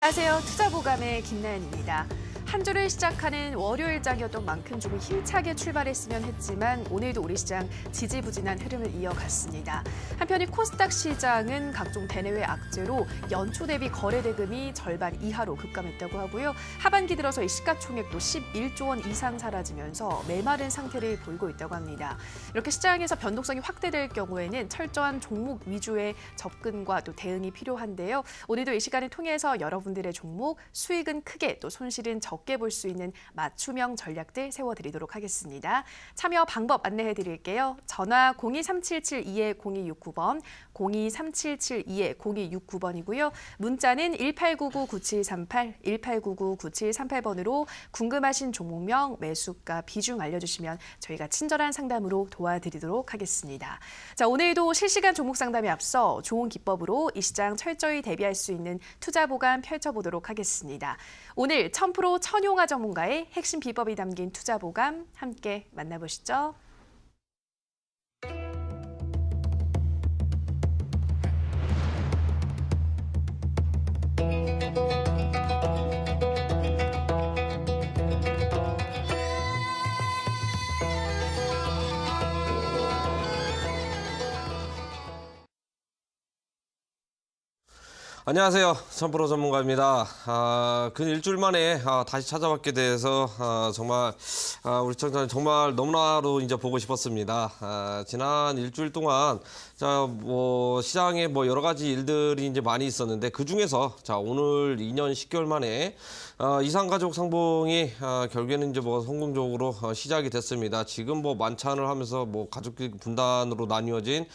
안녕하세요. 투자보감의 김나연입니다. 한 주를 시작하는 월요일장이었던 만큼 조금 힘차게 출발했으면 했지만 오늘도 우리 시장 지지부진한 흐름을 이어갔습니다. 한편 이 코스닥 시장은 각종 대내외 악재로 연초 대비 거래 대금이 절반 이하로 급감했다고 하고요. 하반기 들어서 이 시가총액도 11조 원 이상 사라지면서 메마른 상태를 보이고 있다고 합니다. 이렇게 시장에서 변동성이 확대될 경우에는 철저한 종목 위주의 접근과 또 대응이 필요한데요. 오늘도 이 시간을 통해서 여러분들의 종목, 수익은 크게 또 손실은 적게 볼 수 있는 맞춤형 전략들 세워드리도록 하겠습니다. 참여 방법 안내해드릴게요. 전화 02377-220269번, 02377-220269번이고요. 문자는 1899-9738, 1899-9738번으로 궁금하신 종목명, 매수가, 비중 알려주시면 저희가 친절한 상담으로 도와드리도록 하겠습니다. 자, 오늘도 실시간 종목 상담에 앞서 좋은 기법으로 이 시장 철저히 대비할 수 있는 투자 보감 펼쳐보도록 하겠습니다. 오늘 1000% 천용화 전문가의 핵심 비법이 담긴 투자 보감 함께 만나보시죠. 안녕하세요. 1000% 전문가입니다. 근 일주일 만에 다시 찾아뵙게 돼서 정말 우리 청자님 정말 너무나도 이제 보고 싶었습니다. 지난 일주일 동안 시장에 여러 가지 일들이 이제 많이 있었는데 그 중에서 오늘 2년 10개월 만에 이산가족 상봉이 결국에는 이제 성공적으로 시작이 됐습니다. 지금 만찬을 하면서 가족끼리 분단으로 나뉘어진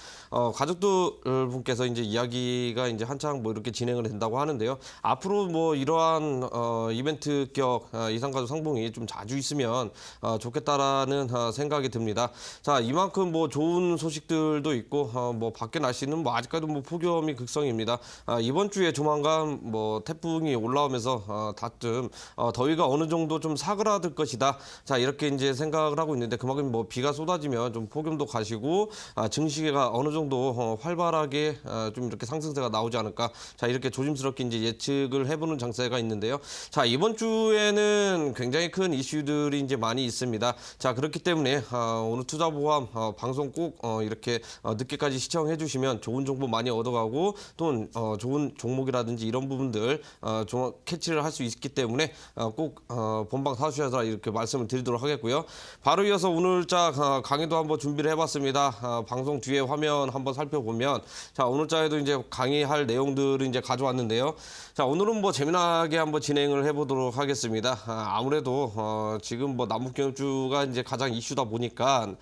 가족들 분께서 이제 이야기가 이제 한창 이렇게 진행을 된다고 하는데요. 앞으로 이러한 이벤트격 이산가족 상봉이 좀 자주 있으면 좋겠다라는 생각이 듭니다. 자, 이만큼 좋은 소식들도 있고 밖에 날씨는 아직까지도 폭염이 극성입니다. 이번 주에 조만간 태풍이 올라오면서 다쯤 더위가 어느 정도 좀 사그라들 것이다. 자, 이렇게 이제 생각을 하고 있는데 그만큼 비가 쏟아지면 좀 폭염도 가시고 증시가 어느 정도 활발하게 좀 이렇게 상승세가 나오지 않을까. 자, 이렇게 조심스럽게 이제 예측을 해보는 장세가 있는데요. 자, 이번 주에는 굉장히 큰 이슈들이 이제 많이 있습니다. 자, 그렇기 때문에 오늘 투자보감 방송 꼭 이렇게 늦게까지 시청해 주시면 좋은 정보 많이 얻어가고 또 좋은 종목이라든지 이런 부분들 좀 캐치를 할 수 있기 때문에 꼭 본방 사수해서 이렇게 말씀을 드리도록 하겠고요. 바로 이어서 오늘자 강의도 한번 준비를 해봤습니다. 방송 뒤에 화면 한번 살펴보면 자, 오늘자에도 이제 강의할 내용들을 이제 가져왔는데요. 자, 오늘은 재미나게 한번 진행을 해보도록 하겠습니다. 아무래도 지금 남북경협주가 이제 가장 이슈다 보니까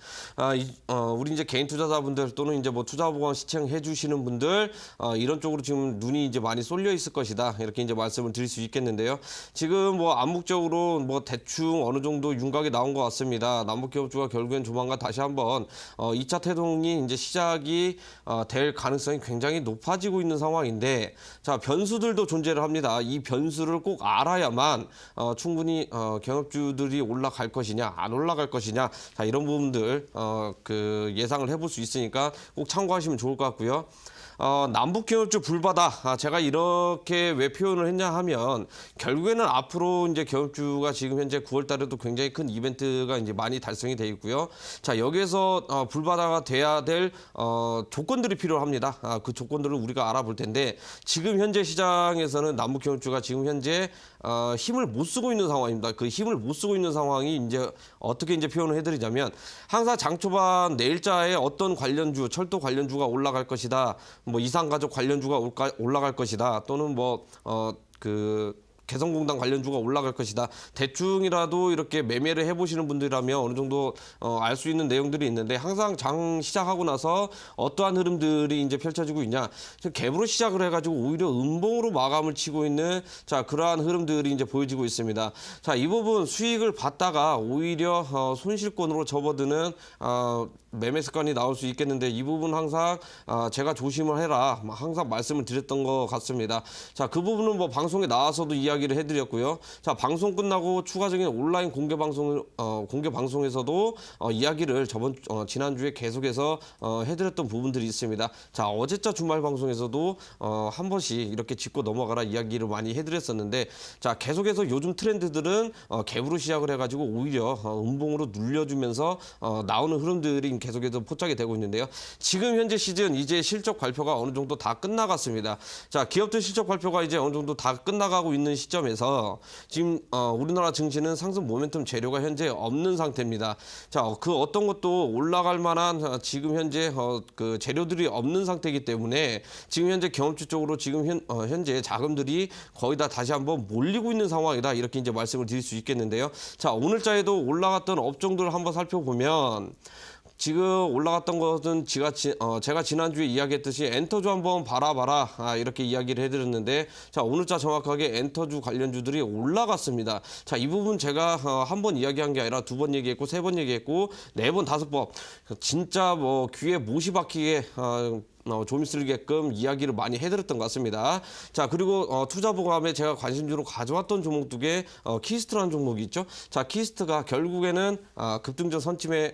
우리 이제 개인 투자자분들 또는 이제 투자보감 시청해 주시는 분들 이런 쪽으로 지금 눈이 이제 많이 쏠려 있을 것이다. 이렇게 이제 말씀을 드릴 수 있겠는데요. 지금 암묵적으로 대충 어느 정도 윤곽이 나온 것 같습니다. 남북경협주가 결국엔 조만간 다시 한번 2차 태동이 이제 시작이 될 가능성이 굉장히 높아지고 있는 상황인데 자, 변수들도 존재를 합니다. 이 변수를 꼭 알아야만 충분히 경협주들이 올라갈 것이냐 안 올라갈 것이냐 자, 이런 부분들 예상을 해볼 수 있으니까 꼭 참고하시면 좋을 것 같고요. 남북경협주 불바다. 제가 이렇게 왜 표현을 했냐 하면 결국에는 앞으로 이제 경협주가 지금 현재 9월 달에도 굉장히 큰 이벤트가 이제 많이 달성이 돼 있고요. 자, 여기에서 불바다가 돼야 될 조건들이 필요합니다. 그 조건들을 우리가 알아볼 텐데 지금 현재 시장에서는 남북경협주가 지금 현재 힘을 못 쓰고 있는 상황입니다. 그 힘을 못 쓰고 있는 상황이 이제 어떻게 이제 표현을 해드리자면 항상 장 초반 내일자에 어떤 관련주, 철도 관련주가 올라갈 것이다. 이산가족 관련주가 올라갈 것이다. 또는 개성공단 관련주가 올라갈 것이다. 대충이라도 이렇게 매매를 해보시는 분들이라면 어느 정도 알 수 있는 내용들이 있는데 항상 장 시작하고 나서 어떠한 흐름들이 이제 펼쳐지고 있냐. 갭으로 시작을 해가지고 오히려 음봉으로 마감을 치고 있는 자, 그러한 흐름들이 이제 보여지고 있습니다. 자, 이 부분 수익을 받다가 오히려 손실권으로 접어드는 매매 습관이 나올 수 있겠는데 이 부분 항상 제가 조심을 해라 항상 말씀을 드렸던 것 같습니다. 자, 그 부분은 방송에 나와서도 이야기 이야기를 해드렸고요. 자, 방송 끝나고 추가적인 온라인 공개 방송에서도 이야기를 지난주에 계속해서 해드렸던 부분들이 있습니다. 자, 어제자 주말 방송에서도 한 번씩 이렇게 짚고 넘어가라 이야기를 많이 해드렸었는데, 자, 계속해서 요즘 트렌드들은 갭으로 시작을 해가지고 오히려 음봉으로 눌려주면서 나오는 흐름들이 계속해서 포착이 되고 있는데요. 지금 현재 시즌 이제 실적 발표가 어느 정도 다 끝나갔습니다. 자, 기업들 실적 발표가 이제 어느 정도 다 끝나가고 있는 시점에서 지금 우리나라 증시는 상승 모멘텀 재료가 현재 없는 상태입니다. 자, 그 어떤 것도 올라갈 만한 지금 현재 그 재료들이 없는 상태이기 때문에 지금 현재 경험주 쪽으로 지금 현재 자금들이 거의 다 다시 한번 몰리고 있는 상황이다, 이렇게 이제 말씀을 드릴 수 있겠는데요. 자, 오늘자에도 올라갔던 업종들을 한번 살펴보면 지금 올라갔던 것은 제가 지난주에 이야기했듯이 엔터주 한번 바라봐라, 이렇게 이야기를 해드렸는데, 자, 오늘자 정확하게 엔터주 관련주들이 올라갔습니다. 자, 이 부분 제가 한 번 이야기한 게 아니라 두 번 얘기했고, 세 번 얘기했고, 네 번, 다섯 번, 진짜 뭐 귀에 못이 박히게 좀 있을게끔 이야기를 많이 해드렸던 것 같습니다. 자, 그리고 투자 보감에 제가 관심주로 가져왔던 종목 중에 키스트라는 종목이 있죠. 자, 키스트가 결국에는 급등전 선침에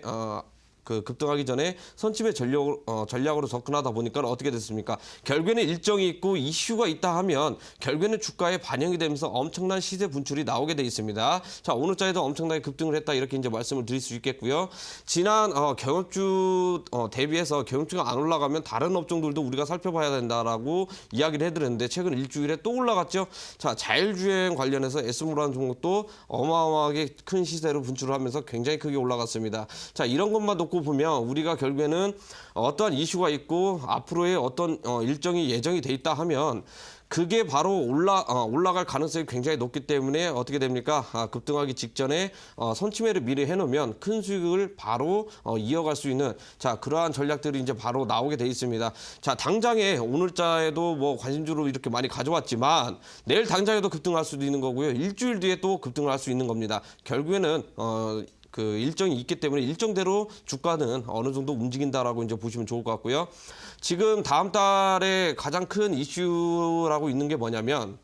급등하기 전에 선침의 전략으로 접근하다 보니까 어떻게 됐습니까? 결국에는 일정이 있고 이슈가 있다 하면 결국에는 주가에 반영이 되면서 엄청난 시세 분출이 나오게 돼 있습니다. 자, 오늘자에도 엄청나게 급등을 했다, 이렇게 이제 말씀을 드릴 수 있겠고요. 지난 경험주 대비해서 경험주가 안 올라가면 다른 업종들도 우리가 살펴봐야 된다라고 이야기를 해드렸는데, 최근 일주일에 또 올라갔죠. 자, 자율주행 관련해서 S모라는 종목도 어마어마하게 큰 시세로 분출을 하면서 굉장히 크게 올라갔습니다. 자, 이런 것만 놓고 보면 우리가 결국에는 어떠한 이슈가 있고 앞으로의 어떤 일정이 예정이 돼 있다 하면 그게 바로 올라갈 가능성이 굉장히 높기 때문에 어떻게 됩니까? 급등하기 직전에 선침해를 미리 해놓으면 큰 수익을 바로 이어갈 수 있는, 자, 그러한 전략들이 이제 바로 나오게 돼 있습니다. 자, 당장에 오늘자에도 뭐 관심주로 이렇게 많이 가져왔지만 내일 당장에도 급등할 수도 있는 거고요. 일주일 뒤에 또 급등을 할 수 있는 겁니다. 결국에는 그 일정이 있기 때문에 일정대로 주가는 어느 정도 움직인다라고 이제 보시면 좋을 것 같고요. 지금 다음 달에 가장 큰 이슈라고 있는 게 뭐냐면,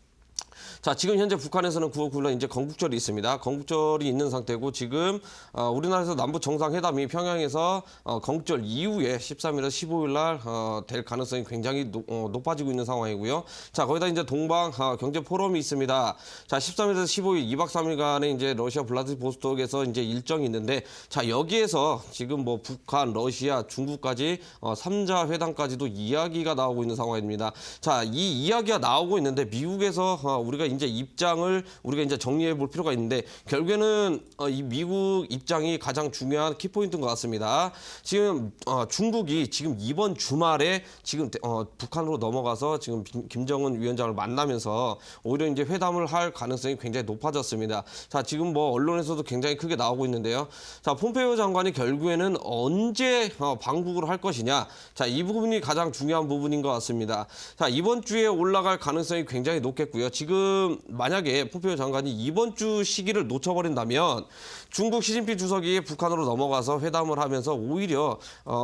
자, 지금 현재 북한에서는 9월 9일 날 이제 건국절이 있습니다. 건국절이 있는 상태고, 지금 우리나라에서 남북 정상회담이 평양에서 건국절 이후에 13일에서 15일 날 될 가능성이 굉장히 높아지고 있는 상황이고요. 자, 거기다 이제 동방 경제 포럼이 있습니다. 자, 13일에서 15일 2박 3일간의 이제 러시아 블라디보스톡에서 이제 일정이 있는데, 자, 여기에서 지금 뭐 북한, 러시아, 중국까지 3자 회담까지도 이야기가 나오고 있는 상황입니다. 자, 이 이야기가 나오고 있는데 미국에서 우리가 이제 입장을 우리가 이제 정리해 볼 필요가 있는데, 결국에는 이 미국 입장이 가장 중요한 키포인트인 것 같습니다. 지금 중국이 지금 이번 주말에 지금 북한으로 넘어가서 지금 김정은 위원장을 만나면서 오히려 이제 회담을 할 가능성이 굉장히 높아졌습니다. 자, 지금 뭐 언론에서도 굉장히 크게 나오고 있는데요. 자, 폼페이오 장관이 결국에는 언제 방북을 할 것이냐. 자, 이 부분이 가장 중요한 부분인 것 같습니다. 자, 이번 주에 올라갈 가능성이 굉장히 높겠고요. 지금 만약에 폼페이오 장관이 이번 주 시기를 놓쳐버린다면 중국 시진핑 주석이 북한으로 넘어가서 회담을 하면서 오히려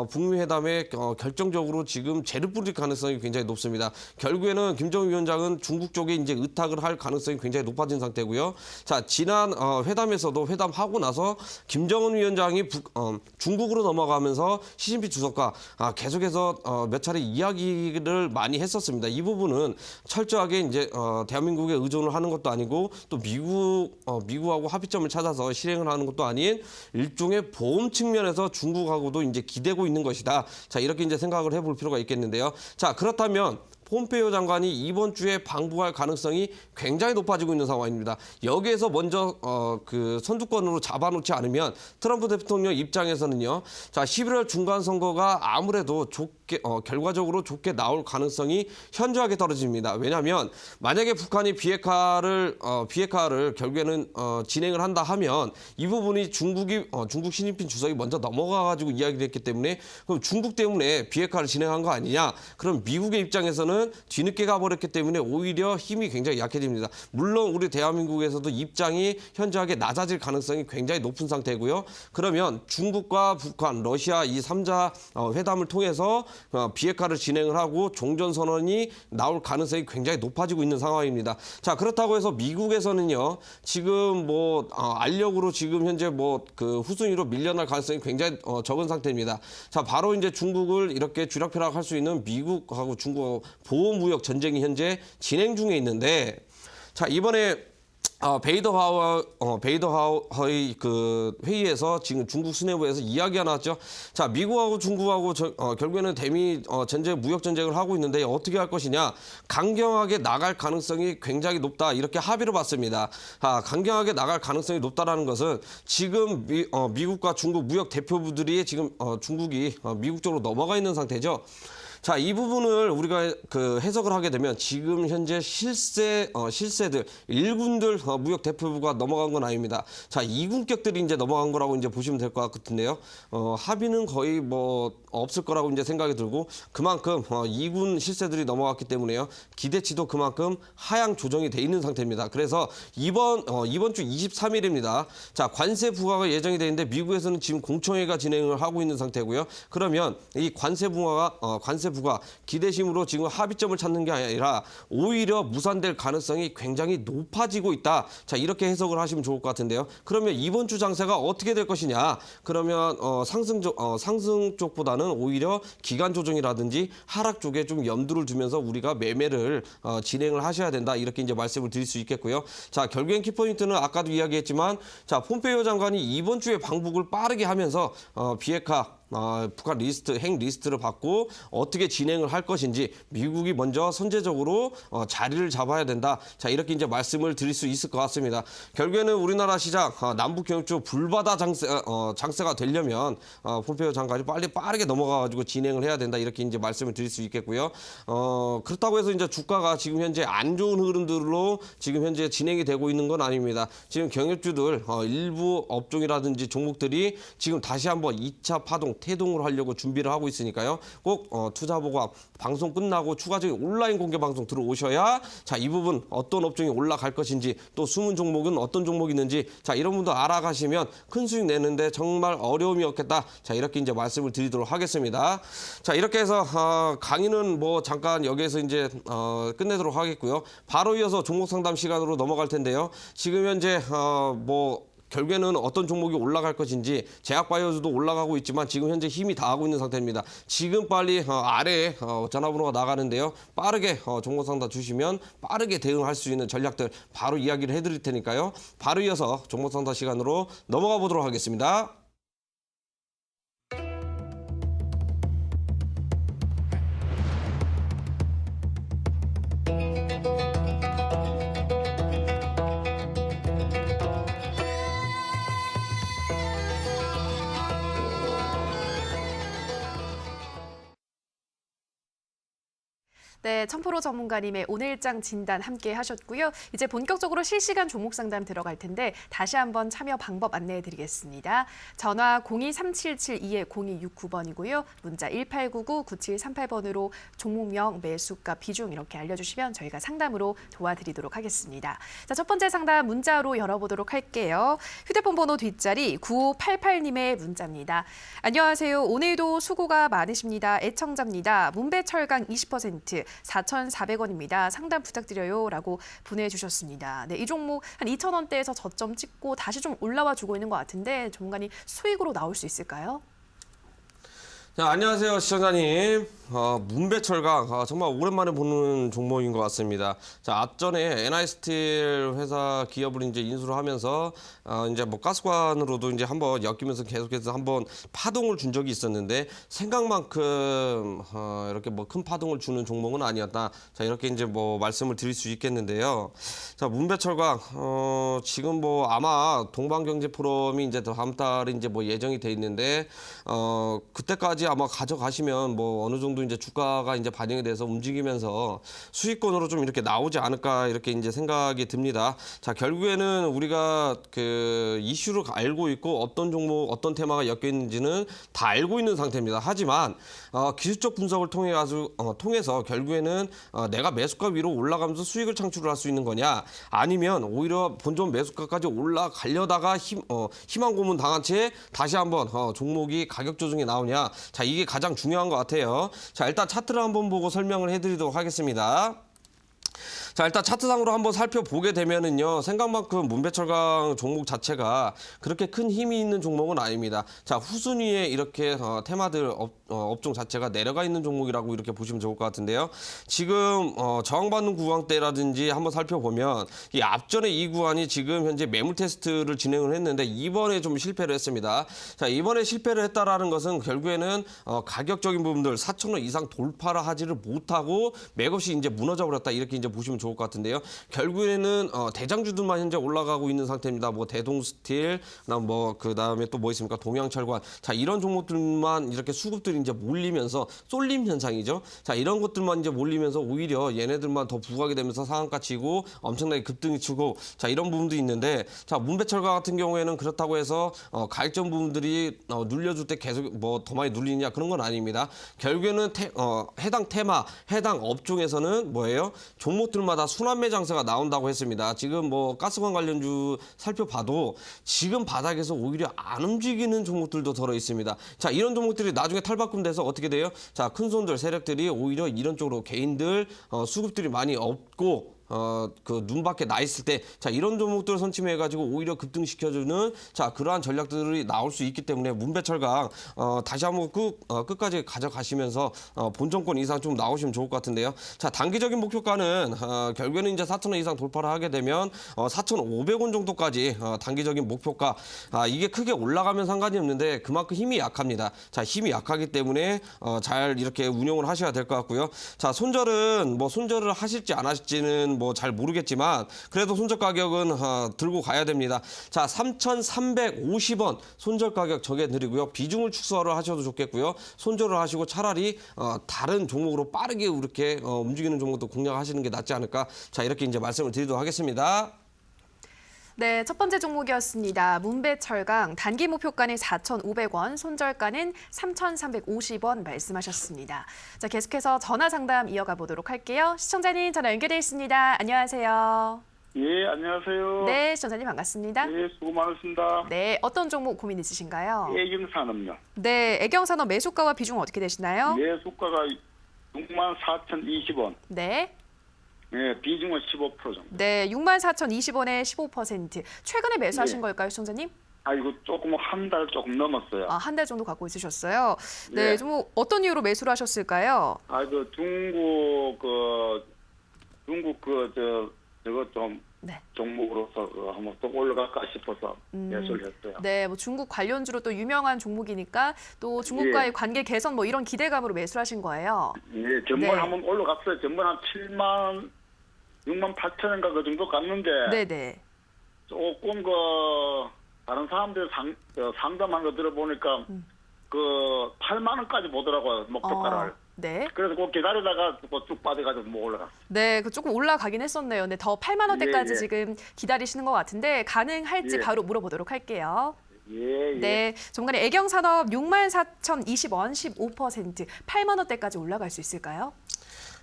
북미 회담에 결정적으로 지금 재를 뿌릴 가능성이 굉장히 높습니다. 결국에는 김정은 위원장은 중국 쪽에 이제 의탁을 할 가능성이 굉장히 높아진 상태고요. 자, 지난 회담에서도 회담하고 나서 김정은 위원장이 중국으로 넘어가면서 시진핑 주석과 계속해서 몇 차례 이야기를 많이 했었습니다. 이 부분은 철저하게 이제 대한민국에 의존을 하는 것도 아니고 또 미국하고 합의점을 찾아서 실행을 하는 것도 아닌 일종의 보험 측면에서 중국하고도 이제 기대고 있는 것이다. 자, 이렇게 이제 생각을 해볼 필요가 있겠는데요. 자, 그렇다면 폼페이오 장관이 이번 주에 방북할 가능성이 굉장히 높아지고 있는 상황입니다. 여기에서 먼저 그 선두권으로 잡아놓지 않으면 트럼프 대통령 입장에서는요. 자, 11월 중간 선거가 아무래도 결과적으로 좋게 나올 가능성이 현저하게 떨어집니다. 왜냐하면 만약에 북한이 비핵화를 결국에는 진행을 한다 하면 이 부분이 중국 시진핑 주석이 먼저 넘어가가지고 이야기를 했기 때문에, 그럼 중국 때문에 비핵화를 진행한 거 아니냐? 그럼 미국의 입장에서는 보다는 뒤늦게 가버렸기 때문에 오히려 힘이 굉장히 약해집니다. 물론 우리 대한민국에서도 입장이 현저하게 낮아질 가능성이 굉장히 높은 상태고요. 그러면 중국과 북한, 러시아 이 3자 회담을 통해서 비핵화를 진행을 하고 종전선언이 나올 가능성이 굉장히 높아지고 있는 상황입니다. 자, 그렇다고 해서 미국에서는요, 지금 뭐 알력으로 지금 현재 뭐 그 후순위로 밀려날 가능성이 굉장히 적은 상태입니다. 자, 바로 이제 중국을 이렇게 주력펴락할 수 있는 미국하고 중국 보호무역 전쟁이 현재 진행 중에 있는데, 자, 이번에 베이더하우의 그 회의에서 지금 중국 수뇌부에서 이야기가 나왔죠. 자, 미국하고 중국하고 결국에는 대미 전쟁 무역 전쟁을 하고 있는데 어떻게 할 것이냐, 강경하게 나갈 가능성이 굉장히 높다, 이렇게 합의를 봤습니다. 강경하게 나갈 가능성이 높다라는 것은 지금 미국과 중국 무역 대표부들이 지금 중국이 미국 쪽으로 넘어가 있는 상태죠. 자, 이 부분을 우리가 그 해석을 하게 되면 지금 현재 실세들, 일군들 무역 대표부가 넘어간 건 아닙니다. 자, 이군격들이 이제 넘어간 거라고 이제 보시면 될 것 같은데요. 합의는 거의 뭐 없을 거라고 이제 생각이 들고, 그만큼 이군 실세들이 넘어갔기 때문에요. 기대치도 그만큼 하향 조정이 돼 있는 상태입니다. 그래서 이번 주 23일입니다. 자, 관세 부과가 예정이 돼 있는데 미국에서는 지금 공청회가 진행을 하고 있는 상태고요. 그러면 이 관세 부과 기대심으로 지금 합의점을 찾는 게 아니라 오히려 무산될 가능성이 굉장히 높아지고 있다. 자, 이렇게 해석을 하시면 좋을 것 같은데요. 그러면 이번 주 장세가 어떻게 될 것이냐? 그러면 상승 쪽보다는 오히려 기간 조정이라든지 하락 쪽에 좀 염두를 두면서 우리가 매매를 진행을 하셔야 된다, 이렇게 이제 말씀을 드릴 수 있겠고요. 자, 결국엔 키포인트는 아까도 이야기했지만, 자, 폼페이오 장관이 이번 주에 방북을 빠르게 하면서 비핵화 북한 핵 리스트를 받고 어떻게 진행을 할 것인지 미국이 먼저 선제적으로 자리를 잡아야 된다. 자, 이렇게 이제 말씀을 드릴 수 있을 것 같습니다. 결국에는 우리나라 시장 남북 경협주 불바다 장세가 되려면 폼페이오 장관이 빠르게 넘어가가지고 진행을 해야 된다, 이렇게 이제 말씀을 드릴 수 있겠고요. 그렇다고 해서 이제 주가가 지금 현재 안 좋은 흐름들로 지금 현재 진행이 되고 있는 건 아닙니다. 지금 경협주들 일부 업종이라든지 종목들이 지금 다시 한번 2차 파동 태동을 하려고 준비를 하고 있으니까요. 꼭 투자보고 방송 끝나고 추가적인 온라인 공개 방송 들어오셔야, 자, 이 부분 어떤 업종이 올라갈 것인지, 또 숨은 종목은 어떤 종목이 있는지, 자, 이런 분도 알아가시면 큰 수익 내는데 정말 어려움이 없겠다. 자, 이렇게 이제 말씀을 드리도록 하겠습니다. 자, 이렇게 해서 강의는 뭐 잠깐 여기에서 이제 끝내도록 하겠고요. 바로 이어서 종목 상담 시간으로 넘어갈 텐데요. 지금 현재 결국에는 어떤 종목이 올라갈 것인지, 제약바이오주도 올라가고 있지만 지금 현재 힘이 다하고 있는 상태입니다. 지금 빨리 아래에 전화번호가 나가는데요. 빠르게 종목 상담 주시면 빠르게 대응할 수 있는 전략들 바로 이야기를 해드릴 테니까요. 바로 이어서 종목 상담 시간으로 넘어가 보도록 하겠습니다. 네, 천프로 전문가님의 오늘장 진단 함께 하셨고요. 이제 본격적으로 실시간 종목 상담 들어갈 텐데 다시 한번 참여 방법 안내해 드리겠습니다. 전화 023772-0269번이고요. 문자 1899-9738번으로 종목명, 매수가, 비중 이렇게 알려주시면 저희가 상담으로 도와드리도록 하겠습니다. 자, 첫 번째 상담 문자로 열어보도록 할게요. 휴대폰 번호 뒷자리 9588님의 문자입니다. 안녕하세요. 오늘도 수고가 많으십니다. 애청자입니다. 문배철강 20%. 4,400원입니다. 상담 부탁드려요. 라고 보내주셨습니다. 네, 이 종목 한 2,000원대에서 저점 찍고 다시 좀 올라와 주고 있는 것 같은데 전문가님 수익으로 나올 수 있을까요? 자, 안녕하세요, 시청자님. 문배철강 정말 오랜만에 보는 종목인 것 같습니다. 자, 앞전에 NI스틸 회사 기업을 이제 인수를 하면서 이제 뭐 가스관으로도 이제 한번 엮이면서 계속해서 한번 파동을 준 적이 있었는데 생각만큼 이렇게 뭐 큰 파동을 주는 종목은 아니었다. 자, 이렇게 이제 뭐 말씀을 드릴 수 있겠는데요. 자, 문배철강 지금 뭐 아마 동방경제 포럼이 이제 다음 달에 이제 뭐 예정이 돼 있는데 그때까지 아마 가져가시면 뭐 어느 정도 정도 이제 주가가 이제 반영이 돼서 움직이면서 수익권으로 좀 이렇게 나오지 않을까 이렇게 이제 생각이 듭니다. 자, 결국에는 우리가 그 이슈를 알고 있고 어떤 종목, 어떤 테마가 엮여 있는지는 다 알고 있는 상태입니다. 하지만 기술적 분석을 통해서 결국에는 내가 매수가 위로 올라가면서 수익을 창출을 할 수 있는 거냐, 아니면 오히려 본전 매수가까지 올라가려다가 희망 고문 당한 채 다시 한번 종목이 가격 조정이 나오냐. 자, 이게 가장 중요한 것 같아요. 자, 일단 차트를 한번 보고 설명을 해드리도록 하겠습니다. 자, 일단 차트상으로 한번 살펴보게 되면은요, 생각만큼 문배철강 종목 자체가 그렇게 큰 힘이 있는 종목은 아닙니다. 자, 후순위에 이렇게 테마들 업종 자체가 내려가 있는 종목이라고 이렇게 보시면 좋을 것 같은데요. 지금 저항받는 구간대라든지 한번 살펴보면 이 앞전에 이 구간이 지금 현재 매물 테스트를 진행을 했는데 이번에 좀 실패를 했습니다. 자, 이번에 실패를 했다라는 것은 결국에는 가격적인 부분들 4,000원 이상 돌파를 하지를 못하고 맥없이 이제 무너져 버렸다, 이렇게 이제 보시면 좋을 것 같은데요. 결국에는 대장주들만 현재 올라가고 있는 상태입니다. 뭐 대동스틸, 그다음에 또 뭐 있습니까? 동양철관. 자, 이런 종목들만 이렇게 수급들이 이제 몰리면서 쏠림 현상이죠. 자, 이런 것들만 이제 몰리면서 오히려 얘네들만 더 부각이 되면서 상한가 치고 엄청나게 급등이 치고, 자, 이런 부분도 있는데, 자, 문배철강 같은 경우에는 그렇다고 해서 가격적 부분들이 눌려줄 때 계속 뭐 더 많이 눌리냐, 그런 건 아닙니다. 결국에는 해당 테마, 해당 업종에서는 뭐예요? 종목들마다 순환매 장세가 나온다고 했습니다. 지금 뭐 가스관 관련주 살펴봐도 지금 바닥에서 오히려 안 움직이는 종목들도 들어 있습니다. 자, 이런 종목들이 나중에 탈바꿈돼서 어떻게 돼요? 자, 큰 손들 세력들이 오히려 이런 쪽으로 개인들 수급들이 많이 없고 그 눈밖에 나 있을 때, 자, 이런 종목들을 선침해가지고 오히려 급등시켜주는, 자, 그러한 전략들이 나올 수 있기 때문에 문배철강 다시 한번 끝까지 가져가시면서 본정권 이상 좀 나오시면 좋을 것 같은데요. 자, 단기적인 목표가는 결국에는 이제 4,000원 이상 돌파를 하게 되면 4,500원 정도까지 단기적인 목표가, 이게 크게 올라가면 상관이 없는데 그만큼 힘이 약합니다. 자, 힘이 약하기 때문에 잘 이렇게 운용을 하셔야 될 것 같고요. 자, 손절은 뭐 손절을 하실지 안 하실지는 뭐 잘 모르겠지만 그래도 손절 가격은 들고 가야 됩니다. 자, 3,350원 손절 가격 정해드리고요. 비중을 축소를 하셔도 좋겠고요. 손절을 하시고 차라리 다른 종목으로 빠르게 이렇게 움직이는 종목도 공략하시는 게 낫지 않을까. 자, 이렇게 이제 말씀을 드리도록 하겠습니다. 네, 첫 번째 종목이었습니다. 문배철강 단기 목표가는 4,500원, 손절가는 3,350원 말씀하셨습니다. 자, 계속해서 전화 상담 이어가 보도록 할게요. 시청자님 전화 연결돼 있습니다. 안녕하세요. 예, 안녕하세요. 네, 시청자님 반갑습니다. 예, 수고 많으십니다. 네, 어떤 종목 고민 있으신가요? 애경산업요. 네, 애경산업 매수가와 비중은 어떻게 되시나요? 매수가가 64,020원. 네. 예, 비중은 15% 정도. 네, 64,020원에 15%. 최근에 매수하신 네. 걸까요, 시청자님? 이거 조금 한 달 조금 넘었어요. 한 달 정도 갖고 있으셨어요. 네, 네. 좀 어떤 이유로 매수를 하셨을까요? 저거 좀 네. 종목으로서 한번 또 올라갈까 싶어서 매수를 했어요. 네, 뭐 중국 관련주로 또 유명한 종목이니까 또 중국과의 예. 관계 개선 뭐 이런 기대감으로 매수를 하신 거예요. 예, 전번 네. 한번 올라갔어요. 전번 한 6만 8천원인가 그 정도 갔는데 네, 네. 조금 다른 사람들 상담한 거 들어보니까 8만 원까지 보더라고요, 목표가를. 네. 그래서 그 기다리다가 쭉 빠져가지고 못 올라갔어요. 네, 그 조금 올라가긴 했었네요. 근데 더 8만 원대까지 예. 지금 기다리시는 것 같은데 가능할지 예. 바로 물어보도록 할게요. 예, 예. 네, 정관의 애경산업 64,020원 15%, 8만 원대까지 올라갈 수 있을까요?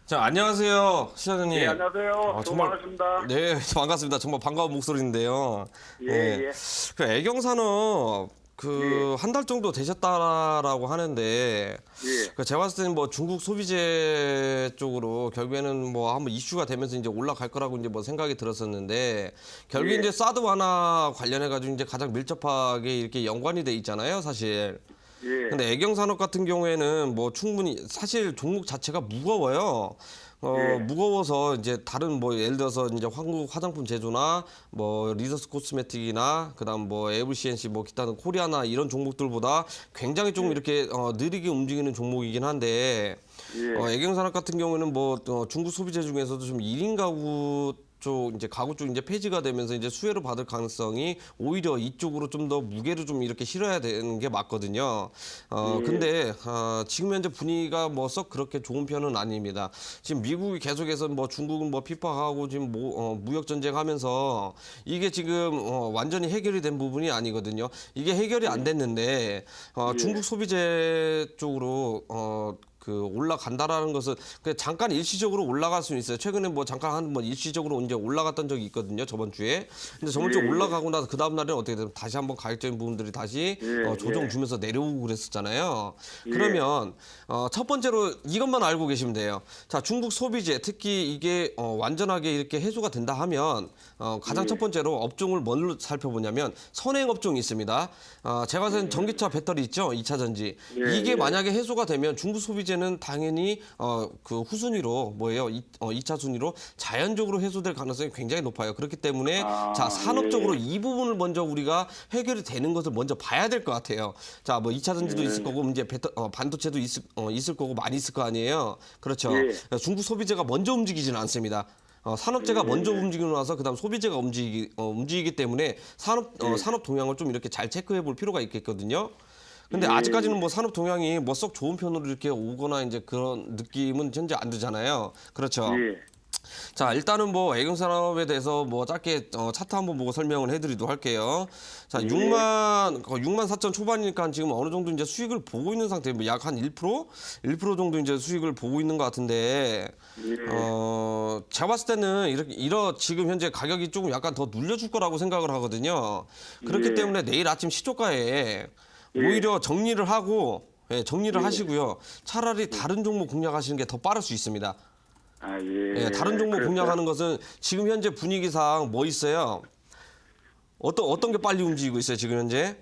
자, 안녕하세요, 시장님. 네, 안녕하세요. 수고 정말 많으십니다. 네, 반갑습니다. 정말 반가운 목소리인데요. 예, 예. 그 애경산업 예. 한 달 정도 되셨다라고 하는데, 예. 제가 봤을 때는 뭐 중국 소비재 쪽으로 결국에는 뭐 한번 이슈가 되면서 이제 올라갈 거라고 이제 뭐 생각이 들었었는데, 결국에 예. 이제 사드 완화 관련해가지고 이제 가장 밀접하게 이렇게 연관이 돼 있잖아요, 사실. 예. 근데 애경산업 같은 경우에는 뭐 충분히 사실 종목 자체가 무거워요. 예. 무거워서 이제 다른 뭐 예를 들어서 이제 한국 화장품 제조나 뭐 리더스 코스메틱이나 그다음 뭐 에브CNC 뭐 기타는 코리아나 이런 종목들보다 굉장히 좀 이렇게 느리게 움직이는 종목이긴 한데 예. 애경산업 같은 경우는 뭐 중국 소비재 중에서도 좀 1인 가구 쪽 이제 가구 쪽 이제 폐지가 되면서 이제 수혜를 받을 가능성이 오히려 이쪽으로 좀 더 무게를 좀 이렇게 실어야 되는 게 맞거든요. 근데 지금 현재 분위기가 뭐 썩 그렇게 좋은 편은 아닙니다. 지금 미국이 계속해서 뭐 중국은 뭐 핍박하고 지금 무역 전쟁하면서 이게 지금 완전히 해결이 된 부분이 아니거든요. 이게 해결이 안 됐는데 중국 소비재 쪽으로 그 올라간다라는 것은 그 잠깐 일시적으로 올라갈 수는 있어요. 최근에 뭐 잠깐 한 번 일시적으로 이제 올라갔던 적이 있거든요. 저번 주에. 근데 저번 주에 올라가고 나서 그 다음 날에 어떻게 되면 다시 한번 가격적인 부분들이 다시 조정 주면서 내려오고 그랬었잖아요. 그러면 첫 번째로 이것만 알고 계시면 돼요. 자, 중국 소비재 특히 이게 완전하게 이렇게 해소가 된다 하면 가장 첫 번째로 업종을 뭘로 살펴보냐면 선행 업종이 있습니다. 제가 봤을 땐 전기차 배터리 있죠? 2차 전지. 이게 만약에 해소가 되면 중국 소비재는 당연히 그 후순위로 뭐예요? 2차 순위로 자연적으로 해소될 가능성이 굉장히 높아요. 그렇기 때문에 자, 산업적으로 이 부분을 먼저 우리가 해결이 되는 것을 먼저 봐야 될 것 같아요. 자, 뭐 2차 전지도 있을 거고 이제 반도체도 있을 거고 많이 있을 거 아니에요. 그렇죠. 중국 소비재가 먼저 움직이지는 않습니다. 산업재가 먼저 움직이고 나서 그다음 소비재가 움직이기 때문에 산업 동향을 좀 이렇게 잘 체크해 볼 필요가 있겠거든요. 근데 아직까지는 뭐 산업 동향이 뭐 썩 좋은 편으로 이렇게 오거나 이제 그런 느낌은 현재 안 들잖아요. 그렇죠. 자, 일단은 뭐 애경 산업에 대해서 뭐 짧게 차트 한번 보고 설명을 해드리도록 할게요. 자, 6만 4천 초반이니까 지금 어느 정도 이제 수익을 보고 있는 상태, 뭐 약 한 1% 정도 이제 수익을 보고 있는 것 같은데, 제가 봤을 때는 지금 현재 가격이 조금 약간 더 눌려줄 거라고 생각을 하거든요. 그렇기 때문에 내일 아침 시초가에 오히려 정리를 하시고요. 차라리 다른 종목 공략하시는 게 더 빠를 수 있습니다. 다른 종목 공략하는 것은 지금 현재 분위기상 뭐 있어요? 어떤 게 빨리 움직이고 있어요, 지금 현재?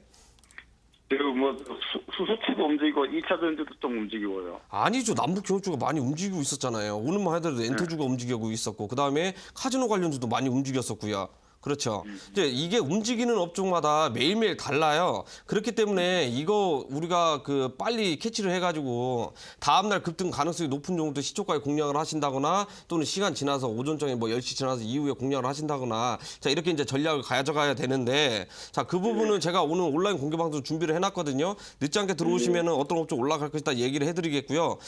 지금 뭐 수소차도 움직이고 2차 전지도 좀 움직이고요. 아니죠. 남북 경주가 많이 움직이고 있었잖아요. 오늘만 하더라도 엔터주가 움직이고 있었고, 그다음에 카지노 관련주도 많이 움직였었고요. 그렇죠. 이제 이게 움직이는 업종마다 매일매일 달라요. 그렇기 때문에 이거 우리가 그 빨리 캐치를 해가지고 다음날 급등 가능성이 높은 종목도 시초가에 공략을 하신다거나 또는 시간 지나서 오전장에 뭐 10시 지나서 이후에 공략을 하신다거나 자, 이렇게 이제 전략을 가져가야 되는데 자, 그 부분은 제가 오늘 온라인 공개 방송 준비를 해놨거든요. 늦지 않게 들어오시면은 어떤 업종 올라갈 것이다 얘기를 해드리겠고요.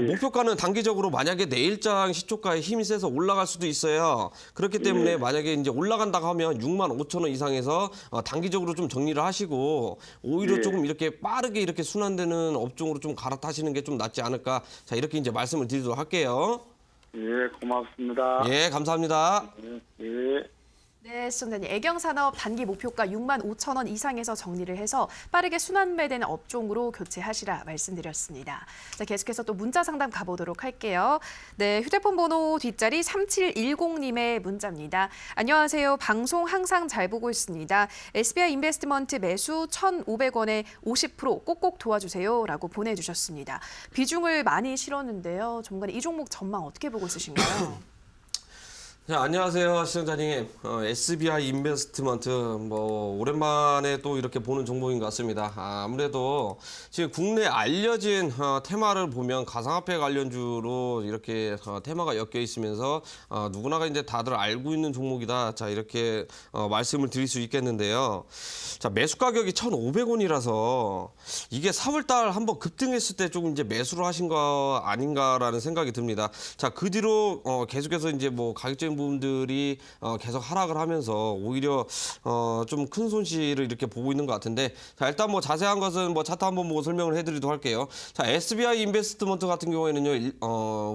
목표가는 단기적으로 만약에 내일장 시초가에 힘이 세서 올라갈 수도 있어요. 그렇기 때문에 만약에 이제 올라간다고 하면 6만 5천 원 이상에서 단기적으로 좀 정리를 하시고 오히려 조금 이렇게 빠르게 이렇게 순환되는 업종으로 좀 갈아타시는 게 좀 낫지 않을까. 자, 이렇게 이제 말씀을 드리도록 할게요. 고맙습니다. 예, 감사합니다. 네, 시청자님. 애경산업 단기 목표가 6만 5천 원 이상에서 정리를 해서 빠르게 순환매되는 업종으로 교체하시라 말씀드렸습니다. 자, 계속해서 또 문자 상담 가보도록 할게요. 네, 휴대폰 번호 뒷자리 3710님의 문자입니다. 안녕하세요. 방송 항상 잘 보고 있습니다. SBI 인베스트먼트 매수 1,500원에 50% 꼭꼭 도와주세요 라고 보내주셨습니다. 비중을 많이 실었는데요. 전문가님, 이 종목 전망 어떻게 보고 있으신가요? 자, 안녕하세요, 시청자님. SBI 인베스트먼트 뭐 오랜만에 또 이렇게 보는 종목인 것 같습니다. 아무래도 지금 국내 알려진 테마를 보면 가상화폐 관련주로 이렇게 테마가 엮여 있으면서 누구나가 이제 다들 알고 있는 종목이다. 자, 이렇게 말씀을 드릴 수 있겠는데요. 자, 매수 가격이 1,500원이라서 이게 4월달 한번 급등했을 때 조금 이제 매수를 하신 거 아닌가라는 생각이 듭니다. 자, 그 뒤로 계속해서 이제 뭐 가격적인 부분들이 계속 하락을 하면서 오히려 좀 큰 손실을 이렇게 보고 있는 것 같은데 자, 일단 뭐 자세한 것은 뭐 차트 한번 보고 설명을 해드리도록 할게요. 자, SBI 인베스트먼트 같은 경우에는요,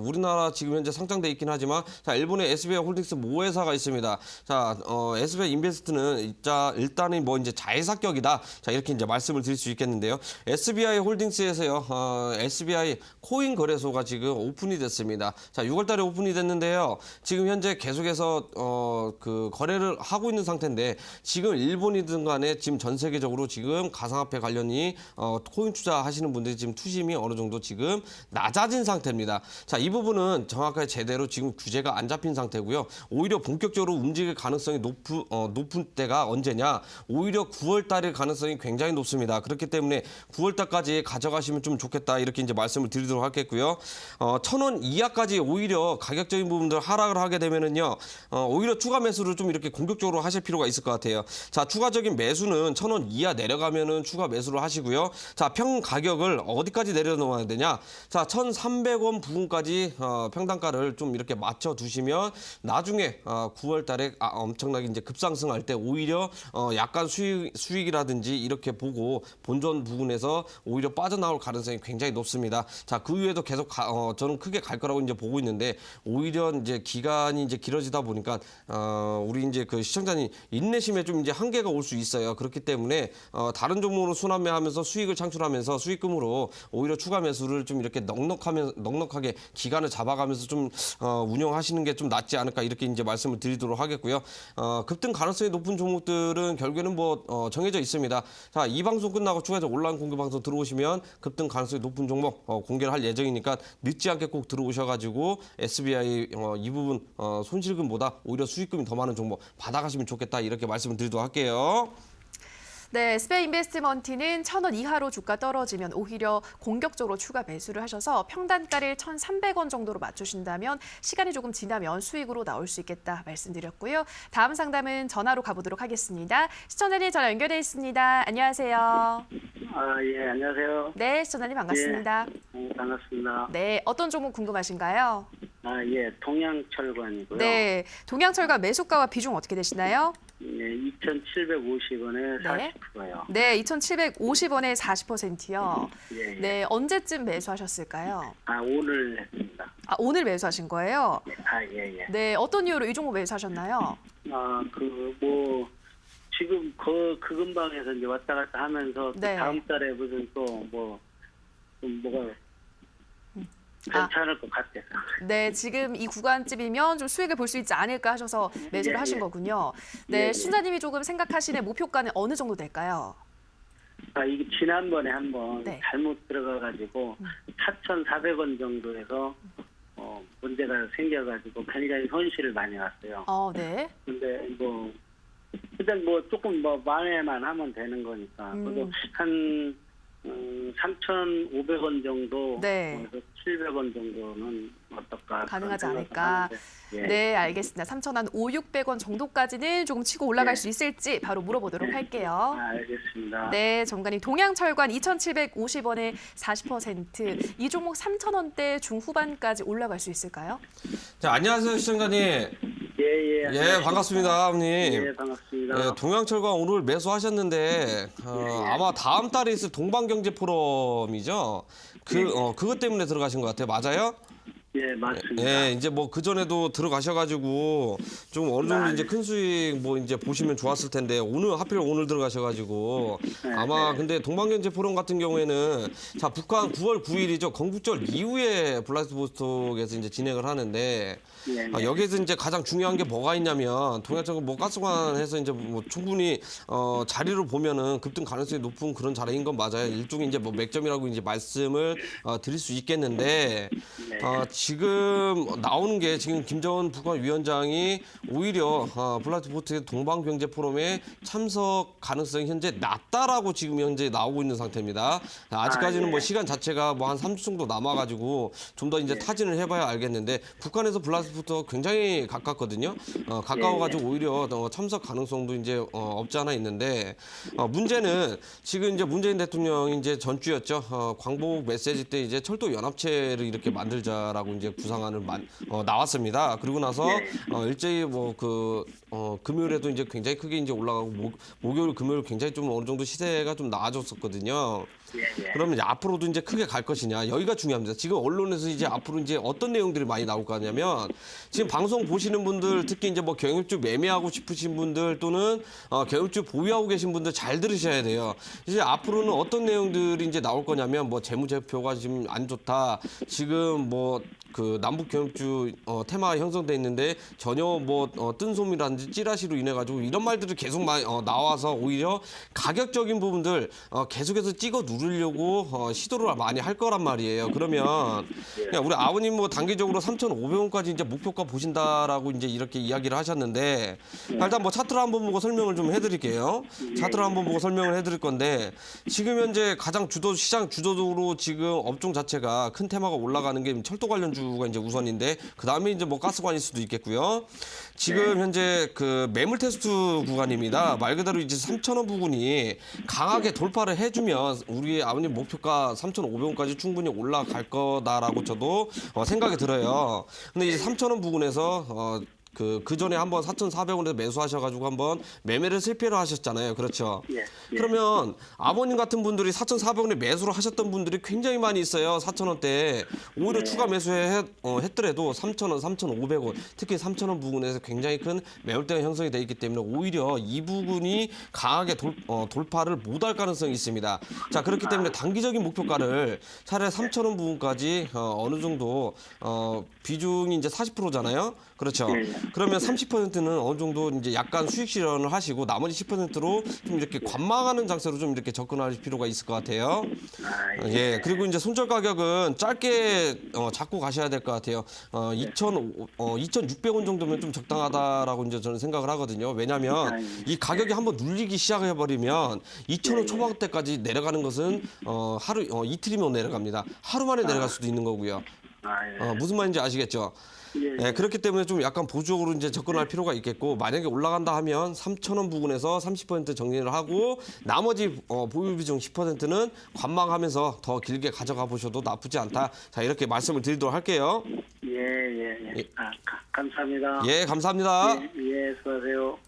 우리나라 지금 현재 상장돼 있긴 하지만 자, 일본의 SBI 홀딩스 모회사가 있습니다. 자, SBI 인베스트는 일단은 뭐 이제 자회사격이다. 자, 이렇게 이제 말씀을 드릴 수 있겠는데요. SBI 홀딩스에서요, SBI 코인 거래소가 지금 오픈이 됐습니다. 자, 6월달에 오픈이 됐는데요. 지금 현재 계속해서 그 거래를 하고 있는 상태인데 지금 일본이든 간에 지금 전 세계적으로 지금 가상화폐 관련이 코인 투자하시는 분들이 지금 투심이 어느 정도 지금 낮아진 상태입니다. 자, 이 부분은 정확하게 제대로 지금 규제가 안 잡힌 상태고요. 오히려 본격적으로 움직일 가능성이 높은 때가 언제냐? 오히려 9월 달일 가능성이 굉장히 높습니다. 그렇기 때문에 9월 달까지 가져가시면 좀 좋겠다. 이렇게 이제 말씀을 드리도록 하겠고요. 1,000원 이하까지 오히려 가격적인 부분들 하락을 하게 되면은요. 때문에요. 오히려 추가 매수를 좀 이렇게 공격적으로 하실 필요가 있을 것 같아요. 자, 추가적인 매수는 1,000원 이하 내려가면은 추가 매수를 하시고요. 자, 평 가격을 어디까지 내려놓아야 되냐? 자, 1,300원 부근까지 평단가를 좀 이렇게 맞춰 두시면 나중에 9월 달에 엄청나게 이제 급상승할 때 오히려 약간 수익이라든지 이렇게 보고 본전 부근에서 오히려 빠져나올 가능성이 굉장히 높습니다. 자, 그 이후에도 계속 저는 크게 갈 거라고 이제 보고 있는데 오히려 이제 기간이 이제 길어지다 보니까 우리 이제 그 시청자님 인내심에 좀 이제 한계가 올 수 있어요. 그렇기 때문에 다른 종목으로 순환매하면서 수익을 창출하면서 수익금으로 오히려 추가 매수를 좀 이렇게 넉넉하게 기간을 잡아가면서 좀 운영하시는 게 좀 낫지 않을까 이렇게 이제 말씀을 드리도록 하겠고요. 급등 가능성이 높은 종목들은 결국에는 뭐 정해져 있습니다. 자, 이 방송 끝나고 추가적으로 온라인 공개 방송 들어오시면 급등 가능성이 높은 종목 공개를 할 예정이니까 늦지 않게 꼭 들어오셔가지고 SBI 이 부분 손실금보다 오히려 수익금이 더 많은 종목 받아가시면 좋겠다 이렇게 말씀을 드리도록 할게요. 네, SBI 인베스트먼트는 1,000원 이하로 주가 떨어지면 오히려 공격적으로 추가 매수를 하셔서 평단가를 1,300원 정도로 맞추신다면 시간이 조금 지나면 수익으로 나올 수 있겠다 말씀드렸고요. 다음 상담은 전화로 가보도록 하겠습니다. 시청자님 전화 연결돼 있습니다. 안녕하세요. 예, 안녕하세요. 네, 시청자님 반갑습니다. 반갑습니다. 네, 어떤 종목 궁금하신가요? 예, 동양철관이고요. 네, 동양철과 매수가와 비중 어떻게 되시나요? 네, 2,750원에 네. 40%요. 네, 2,750원에 40%요. 예, 예. 네, 언제쯤 매수하셨을까요? 오늘 했습니다. 오늘 매수하신 거예요? 예, 예. 네, 어떤 이유로 이 종목 매수하셨나요? 지금 그 근방에서 이제 왔다 갔다 하면서 네. 다음 달에 무슨 뭐가 괜찮을 것 같아서. 네, 지금 이 구간쯤이면 좀 수익을 볼 수 있지 않을까 하셔서 매수를 예, 하신 예. 거군요. 예, 네, 예. 시청자님이 조금 생각하시는 목표가는 어느 정도 될까요? 이게 지난번에 한번 네. 잘못 들어가가지고 4,400원 정도에서 문제가 생겨가지고 굉장히 손실을 많이 났어요. 네. 근데 그냥 조금 만회만 하면 되는 거니까. 그래도 한 3,500원 정도, 네. 700원 정도는 어떨까? 가능하지 그런 않을까? 생각을 하는데, 예. 네, 알겠습니다. 3,500원 정도까지는 조금 치고 올라갈 예. 수 있을지 바로 물어보도록 할게요. 알겠습니다. 네, 전문가님 동양철관 2,750원에 40%. 이 종목 3,000원대 중후반까지 올라갈 수 있을까요? 자, 안녕하세요 시청자님. 예. 예, 반갑습니다, 아버님. 예, 반갑습니다. 예, 동양철관 오늘 매수하셨는데 아마 다음 달에 있을 동방경제 포럼이죠. 그것 때문에 들어가신 것 같아요. 맞아요? 예, 맞습니다. 예, 이제 그 전에도 들어가셔가지고 좀 어느 정도 네. 이제 큰 수익 이제 보시면 좋았을 텐데 하필 오늘 들어가셔가지고 아마 근데 동방경제 포럼 같은 경우에는 자, 북한 9월 9일이죠. 건국절 이후에 블라디보스톡에서 이제 진행을 하는데 예. 여기에서 이제 가장 중요한 게 뭐가 있냐면 동양철관 가스관해서 이제 충분히 자리를 보면은 급등 가능성이 높은 그런 자리인 건 맞아요. 일종의 이제 맥점이라고 이제 말씀을 드릴 수 있겠는데 지금 나오는 게 지금 김정은 북한 위원장이 오히려 블라디보스톡 동방경제 포럼에 참석 가능성이 현재 낮다라고 지금 현재 나오고 있는 상태입니다. 아직까지는 예. 시간 자체가 한 3주 정도 남아가지고 좀 더 이제 타진을 해봐야 알겠는데 북한에서 블라디보스톡 굉장히 가깝거든요. 가까워가지고 오히려 참석 가능성도 이제 없지 않아 있는데 문제는 지금 이제 문재인 대통령이 이제 전주였죠. 광복 메시지 때 이제 철도 연합체를 이렇게 만들자라고 이제 구상안을 나왔습니다. 그리고 나서 일제히 금요일에도 이제 굉장히 크게 이제 올라가고 목요일 금요일 굉장히 좀 어느 정도 시세가 좀 나아졌었거든요. 그러면 이제 앞으로도 이제 크게 갈 것이냐 여기가 중요합니다. 지금 언론에서 이제 앞으로 이제 어떤 내용들이 많이 나올 거냐면 지금 방송 보시는 분들 특히 이제 경영주 매매하고 싶으신 분들 또는 경영주 보유하고 계신 분들 잘 들으셔야 돼요. 이제 앞으로는 어떤 내용들이 이제 나올 거냐면 재무제표가 지금 안 좋다. 지금 남북 경협주 테마가 형성돼 있는데 전혀 뜬솜이라든지 찌라시로 인해 가지고 이런 말들이 계속 많이 나와서 오히려 가격적인 부분들 계속해서 찍어 누르려고 시도를 많이 할 거란 말이에요. 그러면 그냥 우리 아버님 단기적으로 3,500원까지 이제 목표가 보신다라고 이제 이렇게 이야기를 하셨는데 일단 차트를 한번 보고 설명을 좀 해드릴게요. 차트를 한번 보고 설명을 해드릴 건데 지금 현재 가장 시장 주도적으로 지금 업종 자체가 큰 테마가 올라가는 게 철도 관련 주 현대주가 이제 우선인데 그 다음에 이제 뭐 가스관일 수도 있겠고요. 지금 현재 그 매물 테스트 구간입니다. 말 그대로 이제 3,000원 부근이 강하게 돌파를 해주면 우리 아버님 목표가 3,500원까지 충분히 올라갈 거다라고 저도 생각이 들어요. 근데 이제 3,000원 부근에서 그 전에 한번 4,400원에서 매수하셔가지고 한번 매매를 실패를 하셨잖아요. 그렇죠? 예. 그러면 아버님 같은 분들이 4,400원에 매수를 하셨던 분들이 굉장히 많이 있어요. 4,000원대. 오히려 추가 매수해 했더라도 3,000원, 3,500원, 특히 3,000원 부근에서 굉장히 큰 매물대가 형성이 돼 있기 때문에 오히려 이 부분이 강하게 돌파를 못할 가능성이 있습니다. 자, 그렇기 때문에 단기적인 목표가를 차라리 3,000원 부분까지 어느 정도 비중이 이제 40%잖아요. 그렇죠. 그러면 30%는 어느 정도 이제 약간 수익 실현을 하시고 나머지 10%로 좀 이렇게 관망하는 장세로 좀 이렇게 접근할 필요가 있을 것 같아요. 예. 그리고 이제 손절 가격은 짧게 잡고 가셔야 될 것 같아요. 2,600원 정도면 좀 적당하다라고 이제 저는 생각을 하거든요. 왜냐하면 이 가격이 한번 눌리기 시작해 버리면 2,000원 초반대까지 내려가는 것은 하루 이틀이면 내려갑니다. 하루 만에 내려갈 수도 있는 거고요. 무슨 말인지 아시겠죠? 예, 그렇기 때문에 좀 약간 보수적으로 이제 접근할 필요가 있겠고 만약에 올라간다 하면 3,000원 부근에서 30% 정리를 하고 나머지 보유 비중 10%는 관망하면서 더 길게 가져가 보셔도 나쁘지 않다. 자, 이렇게 말씀을 드리도록 할게요. 예. 감사합니다. 예, 감사합니다. 예, 수고하세요.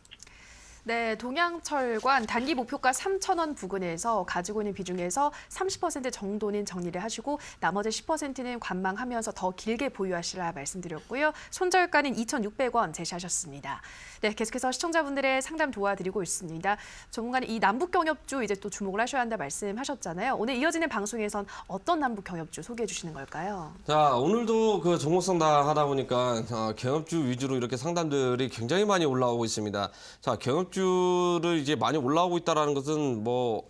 네, 동양철관 단기 목표가 3,000원 부근에서 가지고 있는 비중에서 30% 정도는 정리를 하시고 나머지 10%는 관망하면서 더 길게 보유하시라 말씀드렸고요. 손절가는 2,600원 제시하셨습니다. 네, 계속해서 시청자분들의 상담 도와드리고 있습니다. 전문가님, 이 남북 경협주 이제 또 주목을 하셔야 한다 말씀하셨잖아요. 오늘 이어지는 방송에선 어떤 남북 경협주 소개해 주시는 걸까요? 자, 오늘도 그 종목 상담 하다 보니까 경협주 위주로 이렇게 상담들이 굉장히 많이 올라오고 있습니다. 자, 경협주를 이제 많이 올라오고 있다라는 것은 뭐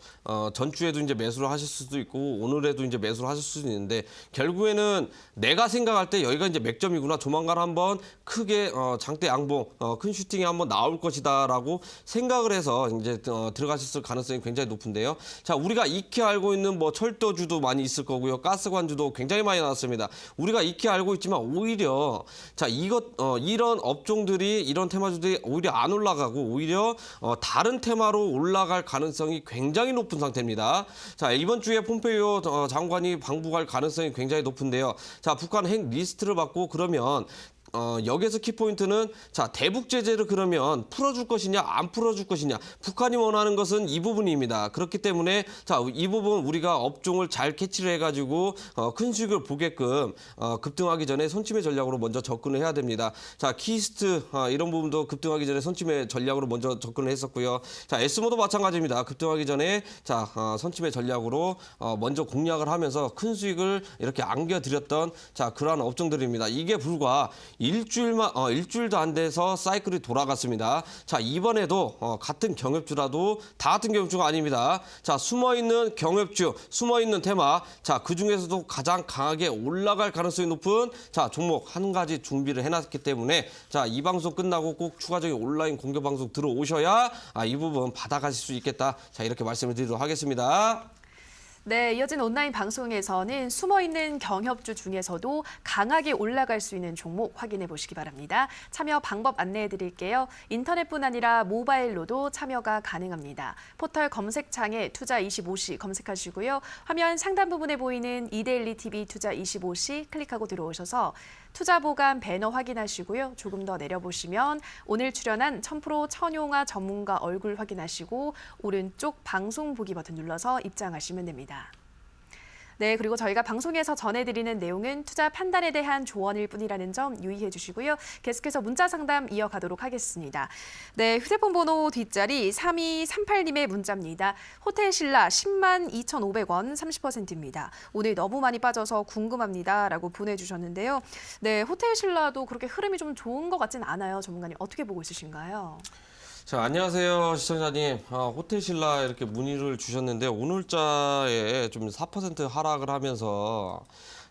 전주에도 이제 매수를 하실 수도 있고 오늘에도 이제 매수를 하실 수도 있는데 결국에는 내가 생각할 때 여기가 이제 맥점이구나. 조만간 한번 크게 장대 양봉 큰 슈팅이 한번 나올 것이다라고 생각을 해서 이제 들어가셨을 가능성이 굉장히 높은데요. 자, 우리가 익히 알고 있는 뭐 철도주도 많이 있을 거고요. 가스관주도 굉장히 많이 나왔습니다. 우리가 익히 알고 있지만 오히려 자, 이런 업종들이 이런 테마주들이 오히려 안 올라가고 오히려 다른 테마로 올라갈 가능성이 굉장히 높은 상태입니다. 자, 이번 주에 폼페이오 장관이 방북할 가능성이 굉장히 높은데요. 자, 북한 핵 리스트를 받고 그러면 여기에서 키포인트는 자, 대북 제재를 그러면 풀어줄 것이냐 안 풀어줄 것이냐 북한이 원하는 것은 이 부분입니다. 그렇기 때문에 자, 이 부분 우리가 업종을 잘 캐치를 해가지고 큰 수익을 보게끔 급등하기 전에 손침의 전략으로 먼저 접근을 해야 됩니다. 자, 키스트 이런 부분도 급등하기 전에 손침의 전략으로 먼저 접근을 했었고요. 자, 에스모도 마찬가지입니다. 급등하기 전에 자, 손침의 전략으로 먼저 공략을 하면서 큰 수익을 이렇게 안겨드렸던 자, 그러한 업종들입니다. 이게 불과 일주일도 안 돼서 사이클이 돌아갔습니다. 자, 이번에도 같은 경협주라도 다 같은 경협주가 아닙니다. 자, 숨어있는 경협주, 숨어있는 테마. 자, 그중에서도 가장 강하게 올라갈 가능성이 높은 자, 종목 한 가지 준비를 해놨기 때문에 자, 이 방송 끝나고 꼭 추가적인 온라인 공개 방송 들어오셔야 이 부분 받아가실 수 있겠다. 자, 이렇게 말씀을 드리도록 하겠습니다. 네, 이어진 온라인 방송에서는 숨어있는 경협주 중에서도 강하게 올라갈 수 있는 종목 확인해 보시기 바랍니다. 참여 방법 안내해 드릴게요. 인터넷뿐 아니라 모바일로도 참여가 가능합니다. 포털 검색창에 투자25시 검색하시고요. 화면 상단 부분에 보이는 이데일리 TV 투자25시 클릭하고 들어오셔서 투자 보관 배너 확인하시고요. 조금 더 내려보시면 오늘 출연한 1000프로 천용화 전문가 얼굴 확인하시고 오른쪽 방송 보기 버튼 눌러서 입장하시면 됩니다. 네, 그리고 저희가 방송에서 전해드리는 내용은 투자 판단에 대한 조언일 뿐이라는 점 유의해 주시고요. 계속해서 문자 상담 이어가도록 하겠습니다. 네, 휴대폰 번호 뒷자리 3238님의 문자입니다. 호텔 신라 10만 2,500원 30%입니다. 오늘 너무 많이 빠져서 궁금합니다. 라고 보내주셨는데요. 네, 호텔 신라도 그렇게 흐름이 좀 좋은 것 같진 않아요. 전문가님 어떻게 보고 있으신가요? 자, 안녕하세요, 시청자님. 호텔 신라 이렇게 문의를 주셨는데 오늘자에 좀 4% 하락을 하면서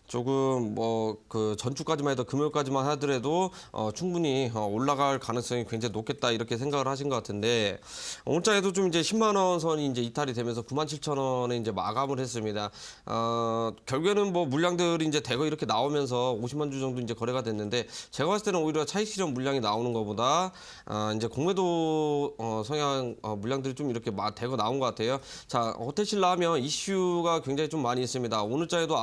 조금 뭐 그 전주까지만 해도 금요일까지만 하더라도 충분히 올라갈 가능성이 굉장히 높겠다 이렇게 생각을 하신 것 같은데 오늘장에도 좀 이제 10만 원 선이 이제 이탈이 되면서 97,000원에 이제 마감을 했습니다. 결국에는 뭐 물량들이 이제 대거 이렇게 나오면서 50만 주 정도 이제 거래가 됐는데 제가 봤을 때는 오히려 차익 실현 물량이 나오는 것보다 이제 공매도 성향 물량들이 좀 이렇게 대거 나온 것 같아요. 자, 호텔신라 하면 이슈가 굉장히 좀 많이 있습니다. 오늘자에도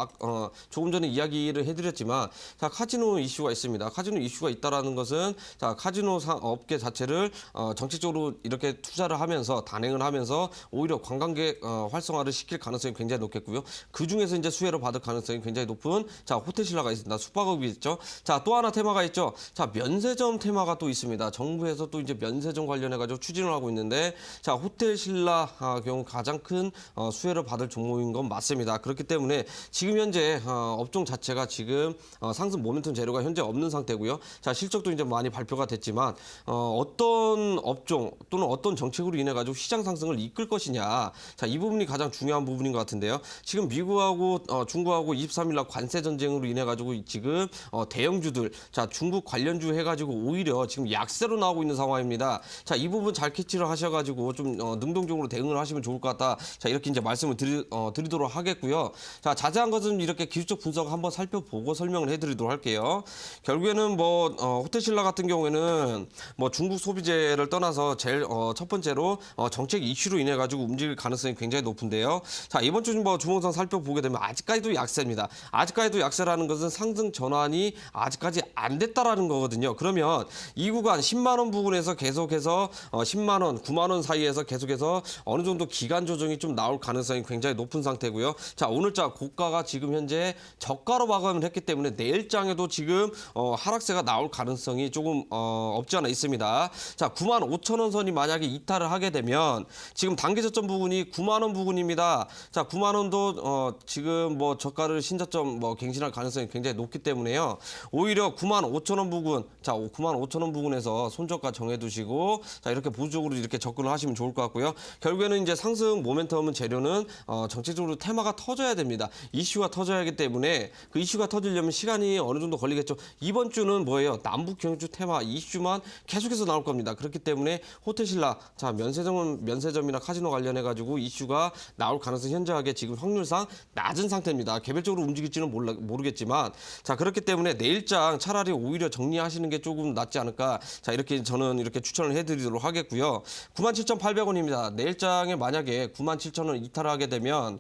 조금 전에 이야기를 해드렸지만 자, 카지노 이슈가 있습니다. 카지노 이슈가 있다라는 것은 자, 카지노 업계 자체를 정책적으로 이렇게 투자를 하면서 단행을 하면서 오히려 관광객 활성화를 시킬 가능성이 굉장히 높겠고요. 그 중에서 이제 수혜를 받을 가능성이 굉장히 높은 자, 호텔신라가 있습니다. 숙박업이 있죠. 자, 또 하나 테마가 있죠. 자, 면세점 테마가 또 있습니다. 정부에서 또 이제 면세점 관련해 가지고 추진을 하고 있는데 자, 호텔신라 경우 가장 큰 수혜를 받을 종목인 건 맞습니다. 그렇기 때문에 지금 현재 업종 자체가 지금 상승 모멘텀 재료가 현재 없는 상태고요. 자, 실적도 이제 많이 발표가 됐지만 어떤 업종 또는 어떤 정책으로 인해 가지고 시장 상승을 이끌 것이냐. 자, 이 부분이 가장 중요한 부분인 것 같은데요. 지금 미국하고 중국하고 23일 날 관세 전쟁으로 인해 가지고 지금 대형주들 자, 중국 관련주 해 가지고 오히려 지금 약세로 나오고 있는 상황입니다. 자, 이 부분 잘 캐치를 하셔 가지고 좀 능동적으로 대응을 하시면 좋을 것 같다. 자, 이렇게 이제 말씀을 드리도록 하겠고요. 자, 자세한 것은 이렇게 기술적 분석 한번 살펴보고 설명을 해드리도록 할게요. 결국에는 뭐 호텔신라 같은 경우에는 뭐 중국 소비재를 떠나서 제일 첫 번째로 정책 이슈로 인해 가지고 움직일 가능성이 굉장히 높은데요. 자, 이번 주 뭐 주봉상 살펴보게 되면 아직까지도 약세입니다. 아직까지도 약세라는 것은 상승 전환이 아직까지 안 됐다라는 거거든요. 그러면 이 구간 10만 원 부근에서 계속해서 10만 원, 9만 원 사이에서 계속해서 어느 정도 기간 조정이 좀 나올 가능성이 굉장히 높은 상태고요. 자, 오늘자 고가가 지금 현재 저가로 마감을 했기 때문에 내일장에도 지금 하락세가 나올 가능성이 조금 없지 않아 있습니다. 자, 9만 5천 원 선이 만약에 이탈을 하게 되면 지금 단기 저점 부분이 9만 원 부분입니다. 자, 9만 원도 지금 뭐 저가를 신저점 뭐 갱신할 가능성이 굉장히 높기 때문에요. 오히려 9만 5천 원 부근, 자, 9만 5천 원 부근에서 손저가 정해두시고 자, 이렇게 보수적으로 이렇게 접근을 하시면 좋을 것 같고요. 결국에는 이제 상승 모멘텀은 재료는 정책적으로 테마가 터져야 됩니다. 이슈가 터져야 하기 때문에 그 이슈가 터지려면 시간이 어느 정도 걸리겠죠. 이번 주는 뭐예요? 남북 경주 테마 이슈만 계속해서 나올 겁니다. 그렇기 때문에 호텔신라 자, 면세점이나 카지노 관련해 가지고 이슈가 나올 가능성이 현저하게 지금 확률상 낮은 상태입니다. 개별적으로 움직일지는 모르겠지만 자, 그렇기 때문에 내일장 차라리 오히려 정리하시는 게 조금 낫지 않을까. 자, 이렇게 저는 이렇게 추천을 해드리도록 하겠고요. 97,800원입니다. 내일장에 만약에 97,000원 이탈하게 되면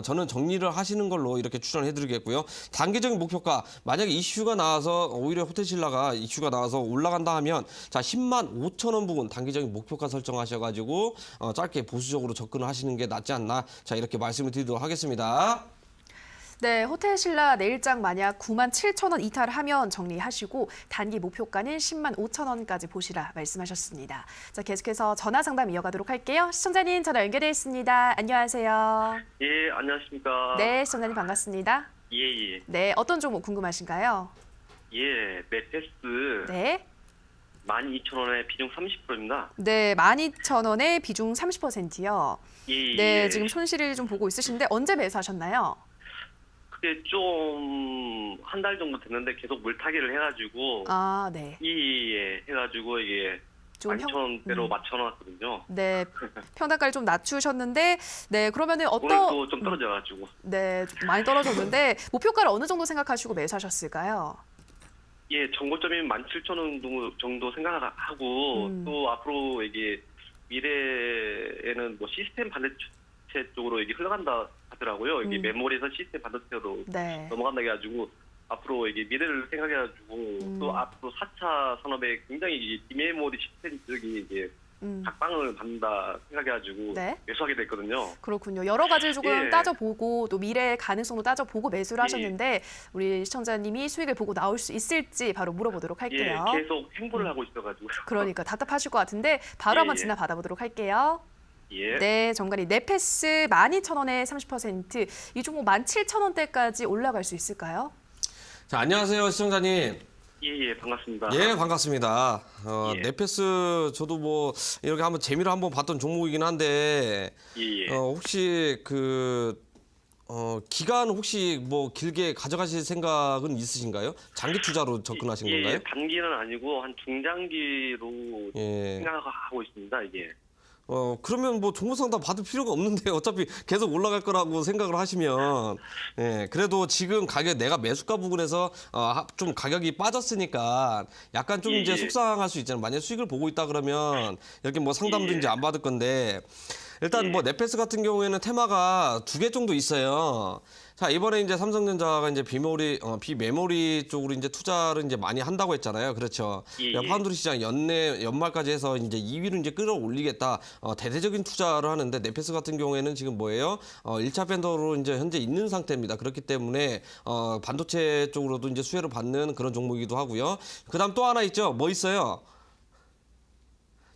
저는 정리를 하시는 걸로 이렇게 추천을 해드리겠고요. 단기적인 목표가 만약에 이슈가 나와서 오히려 호텔신라가 이슈가 나와서 올라간다 하면 자, 10만 5천 원 부근 단기적인 목표가 설정하셔가지고 짧게 보수적으로 접근을 하시는 게 낫지 않나. 자, 이렇게 말씀을 드리도록 하겠습니다. 네, 호텔신라 내일장 만약 97,000원 이탈하면 정리하시고 단기 목표가는 10만 5천 원까지 보시라 말씀하셨습니다. 자, 계속해서 전화 상담 이어가도록 할게요. 시청자님 전화 연결되어 있습니다. 안녕하세요. 예, 안녕하십니까. 네, 시청자님 반갑습니다. 예, 예. 네, 어떤 종목 궁금하신가요? 예, 메테스 네. 12,000원에 비중 30%입니다. 네, 12,000원에 비중 30%요. 예, 네, 예. 지금 손실을 좀 보고 있으신데 언제 매수하셨나요? 그게 좀 한 달 정도 됐는데 계속 물타기를 해가지고 아, 네. 예, 해가지고 이게 좀 12,000원대로 맞춰놨거든요. 네, 평단가를 좀 낮추셨는데, 네, 그러면은 오늘도 좀 떨어져가지고. 네, 좀 많이 떨어졌는데 목표가를 어느 정도 생각하시고 매수하셨을까요? 예, 정고점이 17,000원 정도 생각하고 또 앞으로 이게 미래에는 뭐 시스템 반도체 쪽으로 이게 흘러간다 하더라고요. 이게 메모리에서 시스템 반도체로 네. 넘어간다 해가지고 앞으로 이게 미래를 생각해가지고 또 앞으로 4차 산업에 굉장히 이 디메모리 시스템 쪽이 이게 각광을 받는다 생각해가지고 네. 매수하게 됐거든요. 그렇군요. 여러 가지를 조금 예. 따져보고 또 미래의 가능성도 따져보고 매수를 하셨는데 우리 시청자님이 수익을 보고 나올 수 있을지 바로 물어보도록 할게요. 예, 계속 행보를 하고 있어가지고. 그러니까 답답하실 것 같은데 바로 예, 한번 예. 진화 받아보도록 할게요. 예. 네, 정갈이 네페스 12,000원에 30%, 이 종목 17,000원대까지 올라갈 수 있을까요? 자, 안녕하세요, 시청자님. 예, 반갑습니다. 예, 반갑습니다. 예. 네페스 저도 뭐 이렇게 한번 재미로 한번 봤던 종목이긴 한데 예. 혹시 그 기간 혹시 뭐 길게 가져가실 생각은 있으신가요? 장기 투자로 접근하신 건가요? 예, 단기는 아니고 한 중장기로 예. 생각하고 있습니다. 이게. 그러면 뭐 정보 상담 받을 필요가 없는데 어차피 계속 올라갈 거라고 생각을 하시면, 예, 그래도 지금 가격 내가 매수가 부분에서 좀 가격이 빠졌으니까 약간 좀 이제 예. 속상할 수 있잖아요. 만약 수익을 보고 있다 그러면 이렇게 뭐 상담도 예. 이제 안 받을 건데 일단 예. 뭐 넷패스 같은 경우에는 테마가 2개 정도 있어요. 자, 이번에 이제 삼성전자가 이제 비메모리 쪽으로 이제 투자를 이제 많이 한다고 했잖아요. 그렇죠. 예, 예. 파운드리 시장 연말까지 해서 이제 2위로 이제 끌어올리겠다. 대대적인 투자를 하는데 넷패스 같은 경우에는 지금 뭐예요? 1차 밴더로 이제 현재 있는 상태입니다. 그렇기 때문에 반도체 쪽으로도 이제 수혜를 받는 그런 종목이기도 하고요. 그다음 또 하나 있죠. 뭐 있어요?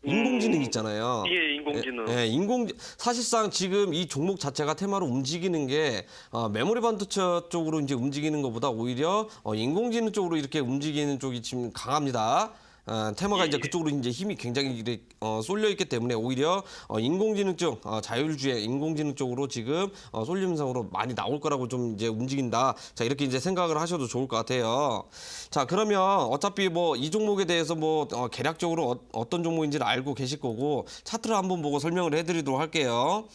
인공지능 있잖아요. 예, 인공지능. 사실상 지금 이 종목 자체가 테마로 움직이는 게 메모리 반도체 쪽으로 이제 움직이는 것보다 오히려 인공지능 쪽으로 이렇게 움직이는 쪽이 지금 강합니다. 테마가 이제 그쪽으로 이제 힘이 굉장히 쏠려 있기 때문에 오히려 인공지능 쪽, 자율주행 인공지능 쪽으로 지금 쏠림 현상으로 많이 나올 거라고 좀 이제 움직인다. 자, 이렇게 이제 생각을 하셔도 좋을 것 같아요. 자, 그러면 어차피 뭐 이 종목에 대해서 뭐 계략적으로 어떤 종목인지를 알고 계실 거고 차트를 한번 보고 설명을 해드리도록 할게요.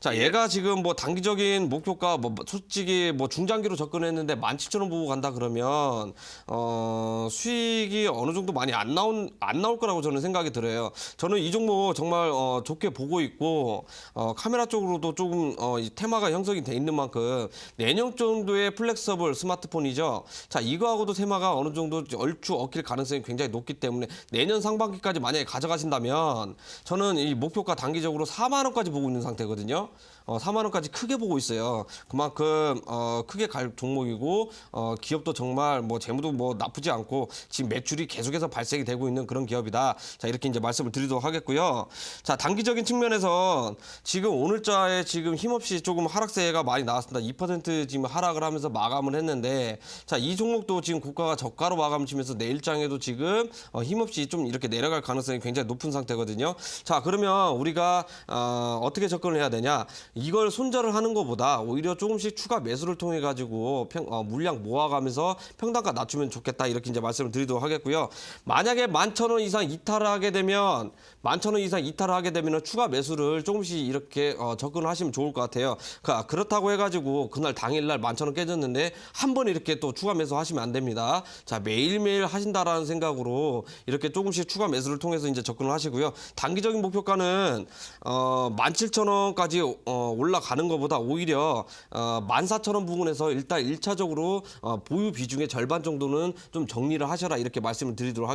자, 얘가 지금 뭐 단기적인 목표가 뭐 솔직히 뭐 중장기로 접근했는데 17,000원 보고 간다 그러면 수익이 어느 정도 많이 안 나올 거라고 저는 생각이 들어요. 저는 이 종목 정말 좋게 보고 있고 카메라 쪽으로도 조금 이 테마가 형성이 돼 있는 만큼 내년 정도의 플렉서블 스마트폰이죠. 자, 이거하고도 테마가 어느 정도 얼추 얽힐 가능성이 굉장히 높기 때문에 내년 상반기까지 만약에 가져가신다면 저는 이 목표가 단기적으로 4만 원까지 보고 있는 상태거든요. 4만 원까지 크게 보고 있어요. 그만큼 크게 갈 종목이고 기업도 정말 뭐 재무도 뭐 나쁘지 않고 지금 매출이 계속해서 발생이 되고 있는 그런 기업이다. 자, 이렇게 이제 말씀을 드리도록 하겠고요. 자, 단기적인 측면에서 지금 오늘자에 지금 힘없이 조금 하락세가 많이 나왔습니다. 2% 지금 하락을 하면서 마감을 했는데 자, 이 종목도 지금 고가가 저가로 마감 치면서 내일장에도 지금 힘없이 좀 이렇게 내려갈 가능성이 굉장히 높은 상태거든요. 자, 그러면 우리가 어떻게 접근을 해야 되냐? 이걸 손절을 하는 것보다 오히려 조금씩 추가 매수를 통해 가지고 물량 모아가면서 평단가 낮추면 좋겠다. 이렇게 이제 말씀을 드리도록 하겠고요. 만약에 11,000원 이상 이탈을 하게 되면 11,000원 이상 이탈을 하게 되면 추가 매수를 조금씩 이렇게 접근을 하시면 좋을 것 같아요. 그렇다고 해가지고 그날 당일날 11,000원 깨졌는데 한 번에 이렇게 또 추가 매수 하시면 안 됩니다. 자, 매일매일 하신다라는 생각으로 이렇게 조금씩 추가 매수를 통해서 이제 접근을 하시고요. 단기적인 목표가는 17,000원까지 올라가는 것보다 오히려 14,000원 부분에서 일단 1차적으로 보유 비중의 절반 정도는 좀 정리를 하셔라 이렇게 말씀을 드리도록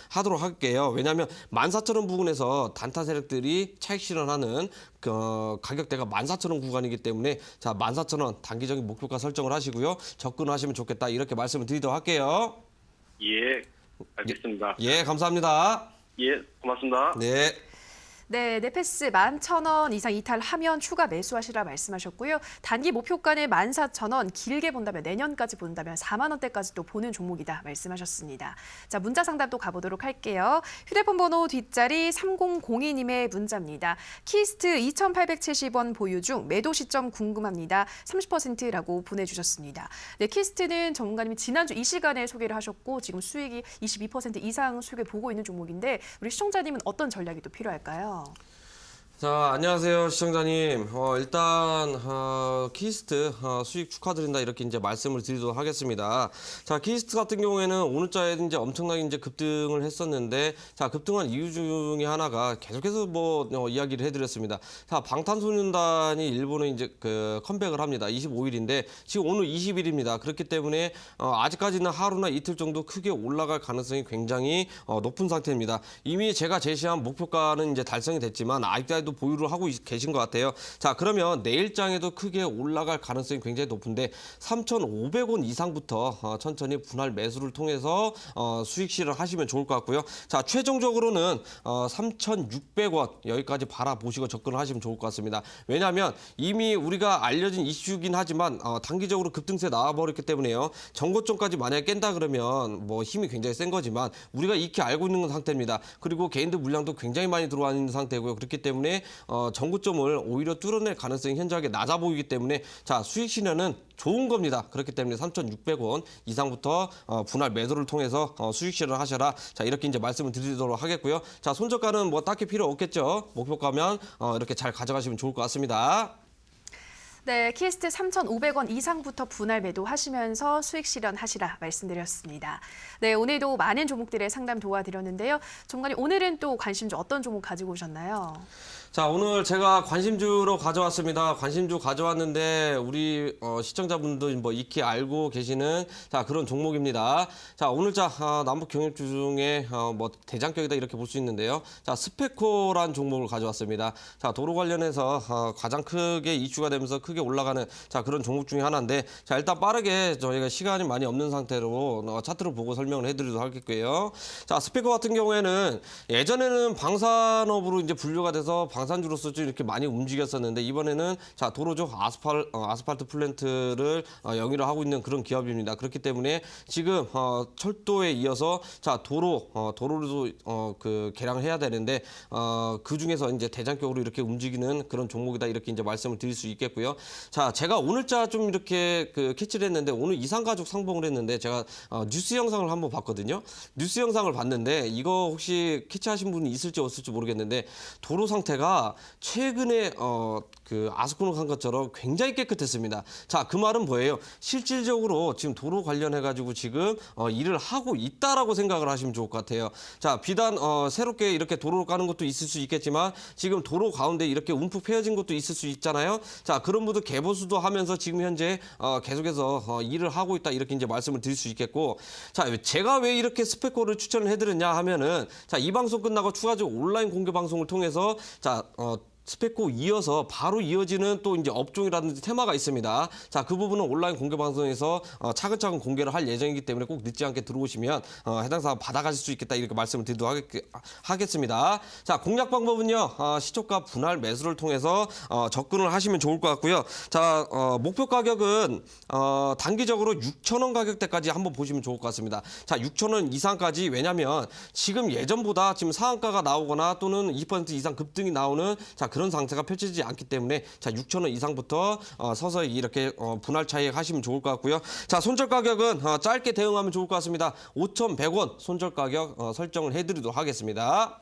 하도록 할게요. 왜냐하면 14,000원 부분에서 단타 세력들이 차익 실현하는 가격대가 14,000원 구간이기 때문에 자, 14,000원 단기적인 목표가 설정을 하시고요. 접근하시면 좋겠다 이렇게 말씀을 드리도록 할게요. 예, 알겠습니다. 예, 감사합니다. 예, 고맙습니다. 네. 네, 넷패스 11,000원 이상 이탈하면 추가 매수하시라 말씀하셨고요. 단기 목표가는 14,000원, 길게 본다면 내년까지 본다면 4만 원대까지 또 보는 종목이다 말씀하셨습니다. 자, 문자 상담 또 가보도록 할게요. 휴대폰 번호 뒷자리 3002님의 문자입니다. 키스트 2,870원 보유 중 매도 시점 궁금합니다. 30%라고 보내주셨습니다. 네, 키스트는 전문가님이 지난주 이 시간에 소개를 하셨고 지금 수익이 22% 이상 수익을 보고 있는 종목인데 우리 시청자님은 어떤 전략이 또 필요할까요? 자, 안녕하세요, 시청자님. 일단 키스트 수익 축하드린다 이렇게 이제 말씀을 드리도록 하겠습니다. 자, 키스트 같은 경우에는 오늘자에 이제 엄청나게 이제 급등을 했었는데, 자, 급등한 이유 중에 하나가 계속해서 뭐 이야기를 해드렸습니다. 자, 방탄소년단이 일본에 이제 컴백을 합니다. 25일인데 지금 오늘 20일입니다. 그렇기 때문에 아직까지는 하루나 이틀 정도 크게 올라갈 가능성이 굉장히 높은 상태입니다. 이미 제가 제시한 목표가는 이제 달성이 됐지만 아직도 보유를 하고 계신 것 같아요. 자, 그러면 내일장에도 크게 올라갈 가능성이 굉장히 높은데 3,500원 이상부터 천천히 분할 매수를 통해서 수익 실현을 하시면 좋을 것 같고요. 자, 최종적으로는 3,600원 여기까지 바라보시고 접근을 하시면 좋을 것 같습니다. 왜냐하면 이미 우리가 알려진 이슈긴 하지만 단기적으로 급등세 나와버렸기 때문에요. 정고점까지 만약에 깬다 그러면 뭐 힘이 굉장히 센 거지만 우리가 익히 알고 있는 상태입니다. 그리고 개인들 물량도 굉장히 많이 들어와 있는 상태고요. 그렇기 때문에 때문에 전고점을 오히려 뚫어낼 가능성이 현저하게 낮아 보이기 때문에 자, 수익 실현은 좋은 겁니다. 그렇기 때문에 3,600원 이상부터 분할 매도를 통해서 수익 실현을 하셔라. 자, 이렇게 이제 말씀을 드리도록 하겠고요. 자, 손절가는 뭐 딱히 필요 없겠죠. 목표가면 이렇게 잘 가져가시면 좋을 것 같습니다. 네, 키스트 3,500원 이상부터 분할 매도하시면서 수익 실현하시라 말씀드렸습니다. 네, 오늘도 많은 종목들의 상담 도와드렸는데요. 종관님, 오늘은 또 관심주 어떤 종목 가지고 오셨나요? 자, 오늘 제가 관심주로 가져왔습니다. 관심주 가져왔는데 우리 시청자분들 뭐 익히 알고 계시는 자, 그런 종목입니다. 자, 오늘자 남북 경협주 중에 뭐 대장격이다 이렇게 볼 수 있는데요. 자, 스페코란 종목을 가져왔습니다. 자, 도로 관련해서 가장 크게 이슈가 되면서 크게 올라가는 자, 그런 종목 중에 하나인데 자, 일단 빠르게 저희가 시간이 많이 없는 상태로 차트를 보고 설명을 해드리도록 할게요. 자, 스페코 같은 경우에는 예전에는 방산업으로 이제 분류가 돼서 방산주로서 좀 이렇게 많이 움직였었는데 이번에는 자, 도로죠. 아스팔트 플랜트를 영위를 하고 있는 그런 기업입니다. 그렇기 때문에 지금 철도에 이어서 자, 도로도 그 개량을 해야 되는데 그 중에서 이제 대장격으로 이렇게 움직이는 그런 종목이다 이렇게 이제 말씀을 드릴 수 있겠고요. 자, 제가 오늘자 좀 이렇게 그 캐치를 했는데 오늘 이상가족 상봉을 했는데 제가 뉴스 영상을 한번 봤거든요. 뉴스 영상을 봤는데 이거 혹시 캐치하신 분이 있을지 없을지 모르겠는데 도로 상태가 최근에 그 아스코노한 것처럼 굉장히 깨끗했습니다. 자, 그 말은 뭐예요? 실질적으로 지금 도로 관련해 가지고 지금 일을 하고 있다라고 생각을 하시면 좋을 것 같아요. 자, 비단 새롭게 이렇게 도로를 까는 것도 있을 수 있겠지만 지금 도로 가운데 이렇게 움푹 패여진 것도 있을 수 있잖아요. 자, 그런 분들 개보수도 하면서 지금 현재 계속해서 일을 하고 있다 이렇게 이제 말씀을 드릴 수 있겠고, 자, 제가 왜 이렇게 스페코를 추천을 해드렸냐 하면은 자, 이 방송 끝나고 추가적으로 온라인 공개 방송을 통해서 자, 스페코 이어서 바로 이어지는 또 이제 업종이라든지 테마가 있습니다. 자, 그 부분은 온라인 공개 방송에서 차근차근 공개를 할 예정이기 때문에 꼭 늦지 않게 들어오시면 해당 사항 받아가실 수 있겠다 이렇게 말씀을 드리도록 하겠습니다. 자, 공략 방법은요. 시초가 분할 매수를 통해서 접근을 하시면 좋을 것 같고요. 자, 목표 가격은 단기적으로 6,000원 가격대까지 한번 보시면 좋을 것 같습니다. 자, 6,000원 이상까지 왜냐하면 지금 예전보다 지금 상한가가 나오거나 또는 2% 이상 급등이 나오는 자, 그런 상태가 펼쳐지지 않기 때문에 자, 6,000원 이상부터 서서히 이렇게 분할 차익 하시면 좋을 것 같고요. 자, 손절 가격은 짧게 대응하면 좋을 것 같습니다. 5,100원 손절 가격 설정을 해드리도록 하겠습니다.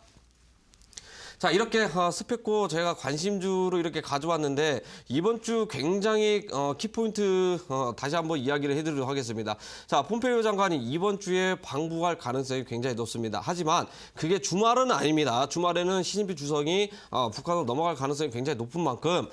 자, 이렇게 스페코 제가 관심주로 이렇게 가져왔는데 이번 주 굉장히 키포인트 다시 한번 이야기를 해드리도록 하겠습니다. 자, 폼페이오 장관이 이번 주에 방북할 가능성이 굉장히 높습니다. 하지만 그게 주말은 아닙니다. 주말에는 시진핑 주석이 북한으로 넘어갈 가능성이 굉장히 높은 만큼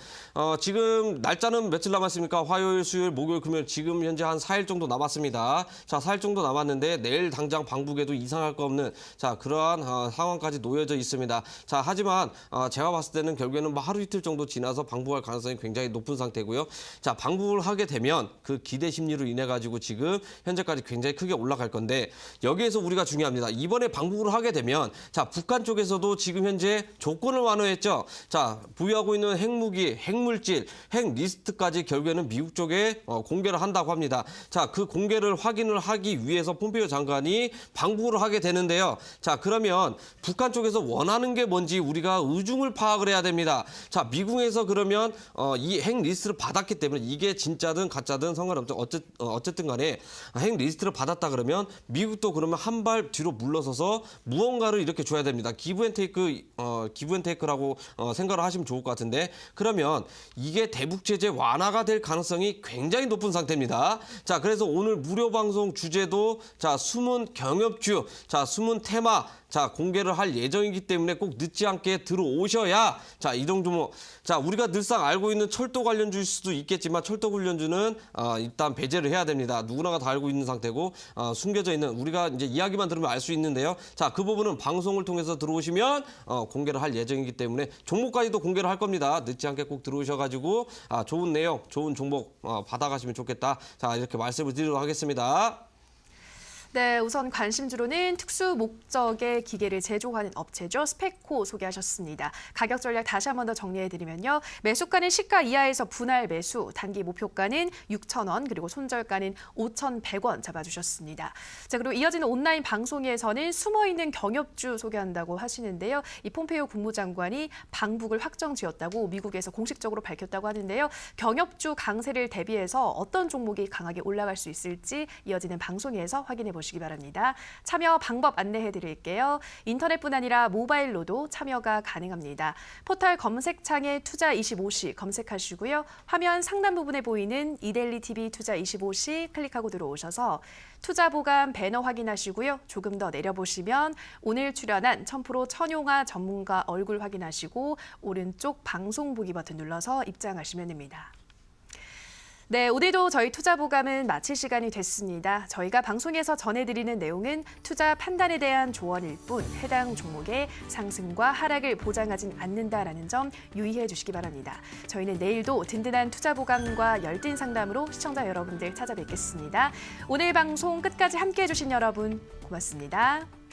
지금 날짜는 며칠 남았습니까? 화요일, 수요일, 목요일, 금요일 지금 현재 한 4일 정도 남았습니다. 자, 4일 정도 남았는데 내일 당장 방북에도 이상할 거 없는 자, 그러한 상황까지 놓여져 있습니다. 자, 하지만 제가 봤을 때는 결국에는 뭐 하루 이틀 정도 지나서 방북할 가능성이 굉장히 높은 상태고요. 자, 방북을 하게 되면 그 기대 심리로 인해 가지고 지금 현재까지 굉장히 크게 올라갈 건데 여기에서 우리가 중요합니다. 이번에 방북을 하게 되면 자, 북한 쪽에서도 지금 현재 조건을 완화했죠. 자, 보유하고 있는 핵무기, 핵물질, 핵 리스트까지 결국에는 미국 쪽에 공개를 한다고 합니다. 자, 그 공개를 확인을 하기 위해서 폼페이오 장관이 방북을 하게 되는데요. 자, 그러면 북한 쪽에서 원하는 게 뭔지 우리가 의중을 파악을 해야 됩니다. 자, 미국에서 그러면 이 핵 리스트를 받았기 때문에 이게 진짜든 가짜든 상관없죠. 어쨌든 간에 핵 리스트를 받았다 그러면 미국도 그러면 한 발 뒤로 물러서서 무언가를 이렇게 줘야 됩니다. 기브앤테이크라고 생각을 하시면 좋을 것 같은데 그러면 이게 대북 제재 완화가 될 가능성이 굉장히 높은 상태입니다. 자, 그래서 오늘 무료 방송 주제도 자, 숨은 경협주, 자, 숨은 테마 자, 공개를 할 예정이기 때문에 꼭 늦지 않게 들어오셔야 자, 이 정도 자, 우리가 늘상 알고 있는 철도 관련주일 수도 있겠지만 철도 관련주는 일단 배제를 해야 됩니다. 누구나가 다 알고 있는 상태고 숨겨져 있는 우리가 이제 이야기만 들으면 알 수 있는데요. 자, 그 부분은 방송을 통해서 들어오시면 공개를 할 예정이기 때문에 종목까지도 공개를 할 겁니다. 늦지 않게 꼭 들어오셔가지고 좋은 내용, 좋은 종목 받아가시면 좋겠다. 자, 이렇게 말씀을 드리도록 하겠습니다. 네, 우선 관심주로는 특수 목적의 기계를 제조하는 업체죠. 스페코 소개하셨습니다. 가격 전략 다시 한 번 더 정리해드리면요. 매수가는 시가 이하에서 분할 매수, 단기 목표가는 6,000원, 그리고 손절가는 5,100원 잡아주셨습니다. 자, 그리고 이어지는 온라인 방송에서는 숨어있는 경협주 소개한다고 하시는데요. 이 폼페이오 국무장관이 방북을 확정 지었다고 미국에서 공식적으로 밝혔다고 하는데요. 경협주 강세를 대비해서 어떤 종목이 강하게 올라갈 수 있을지 이어지는 방송에서 확인해 보시기 바랍니다. 참여 방법 안내해 드릴게요. 인터넷뿐 아니라 모바일로도 참여가 가능합니다. 포털 검색창에 투자25시 검색하시고요. 화면 상단 부분에 보이는 이데일리 TV 투자25시 클릭하고 들어오셔서 투자 보감 배너 확인하시고요. 조금 더 내려보시면 오늘 출연한 1000% 천용화 전문가 얼굴 확인하시고 오른쪽 방송 보기 버튼 눌러서 입장하시면 됩니다. 네, 오늘도 저희 투자 보감은 마칠 시간이 됐습니다. 저희가 방송에서 전해드리는 내용은 투자 판단에 대한 조언일 뿐 해당 종목의 상승과 하락을 보장하진 않는다라는 점 유의해 주시기 바랍니다. 저희는 내일도 든든한 투자 보감과 열띤 상담으로 시청자 여러분들 찾아뵙겠습니다. 오늘 방송 끝까지 함께해 주신 여러분 고맙습니다.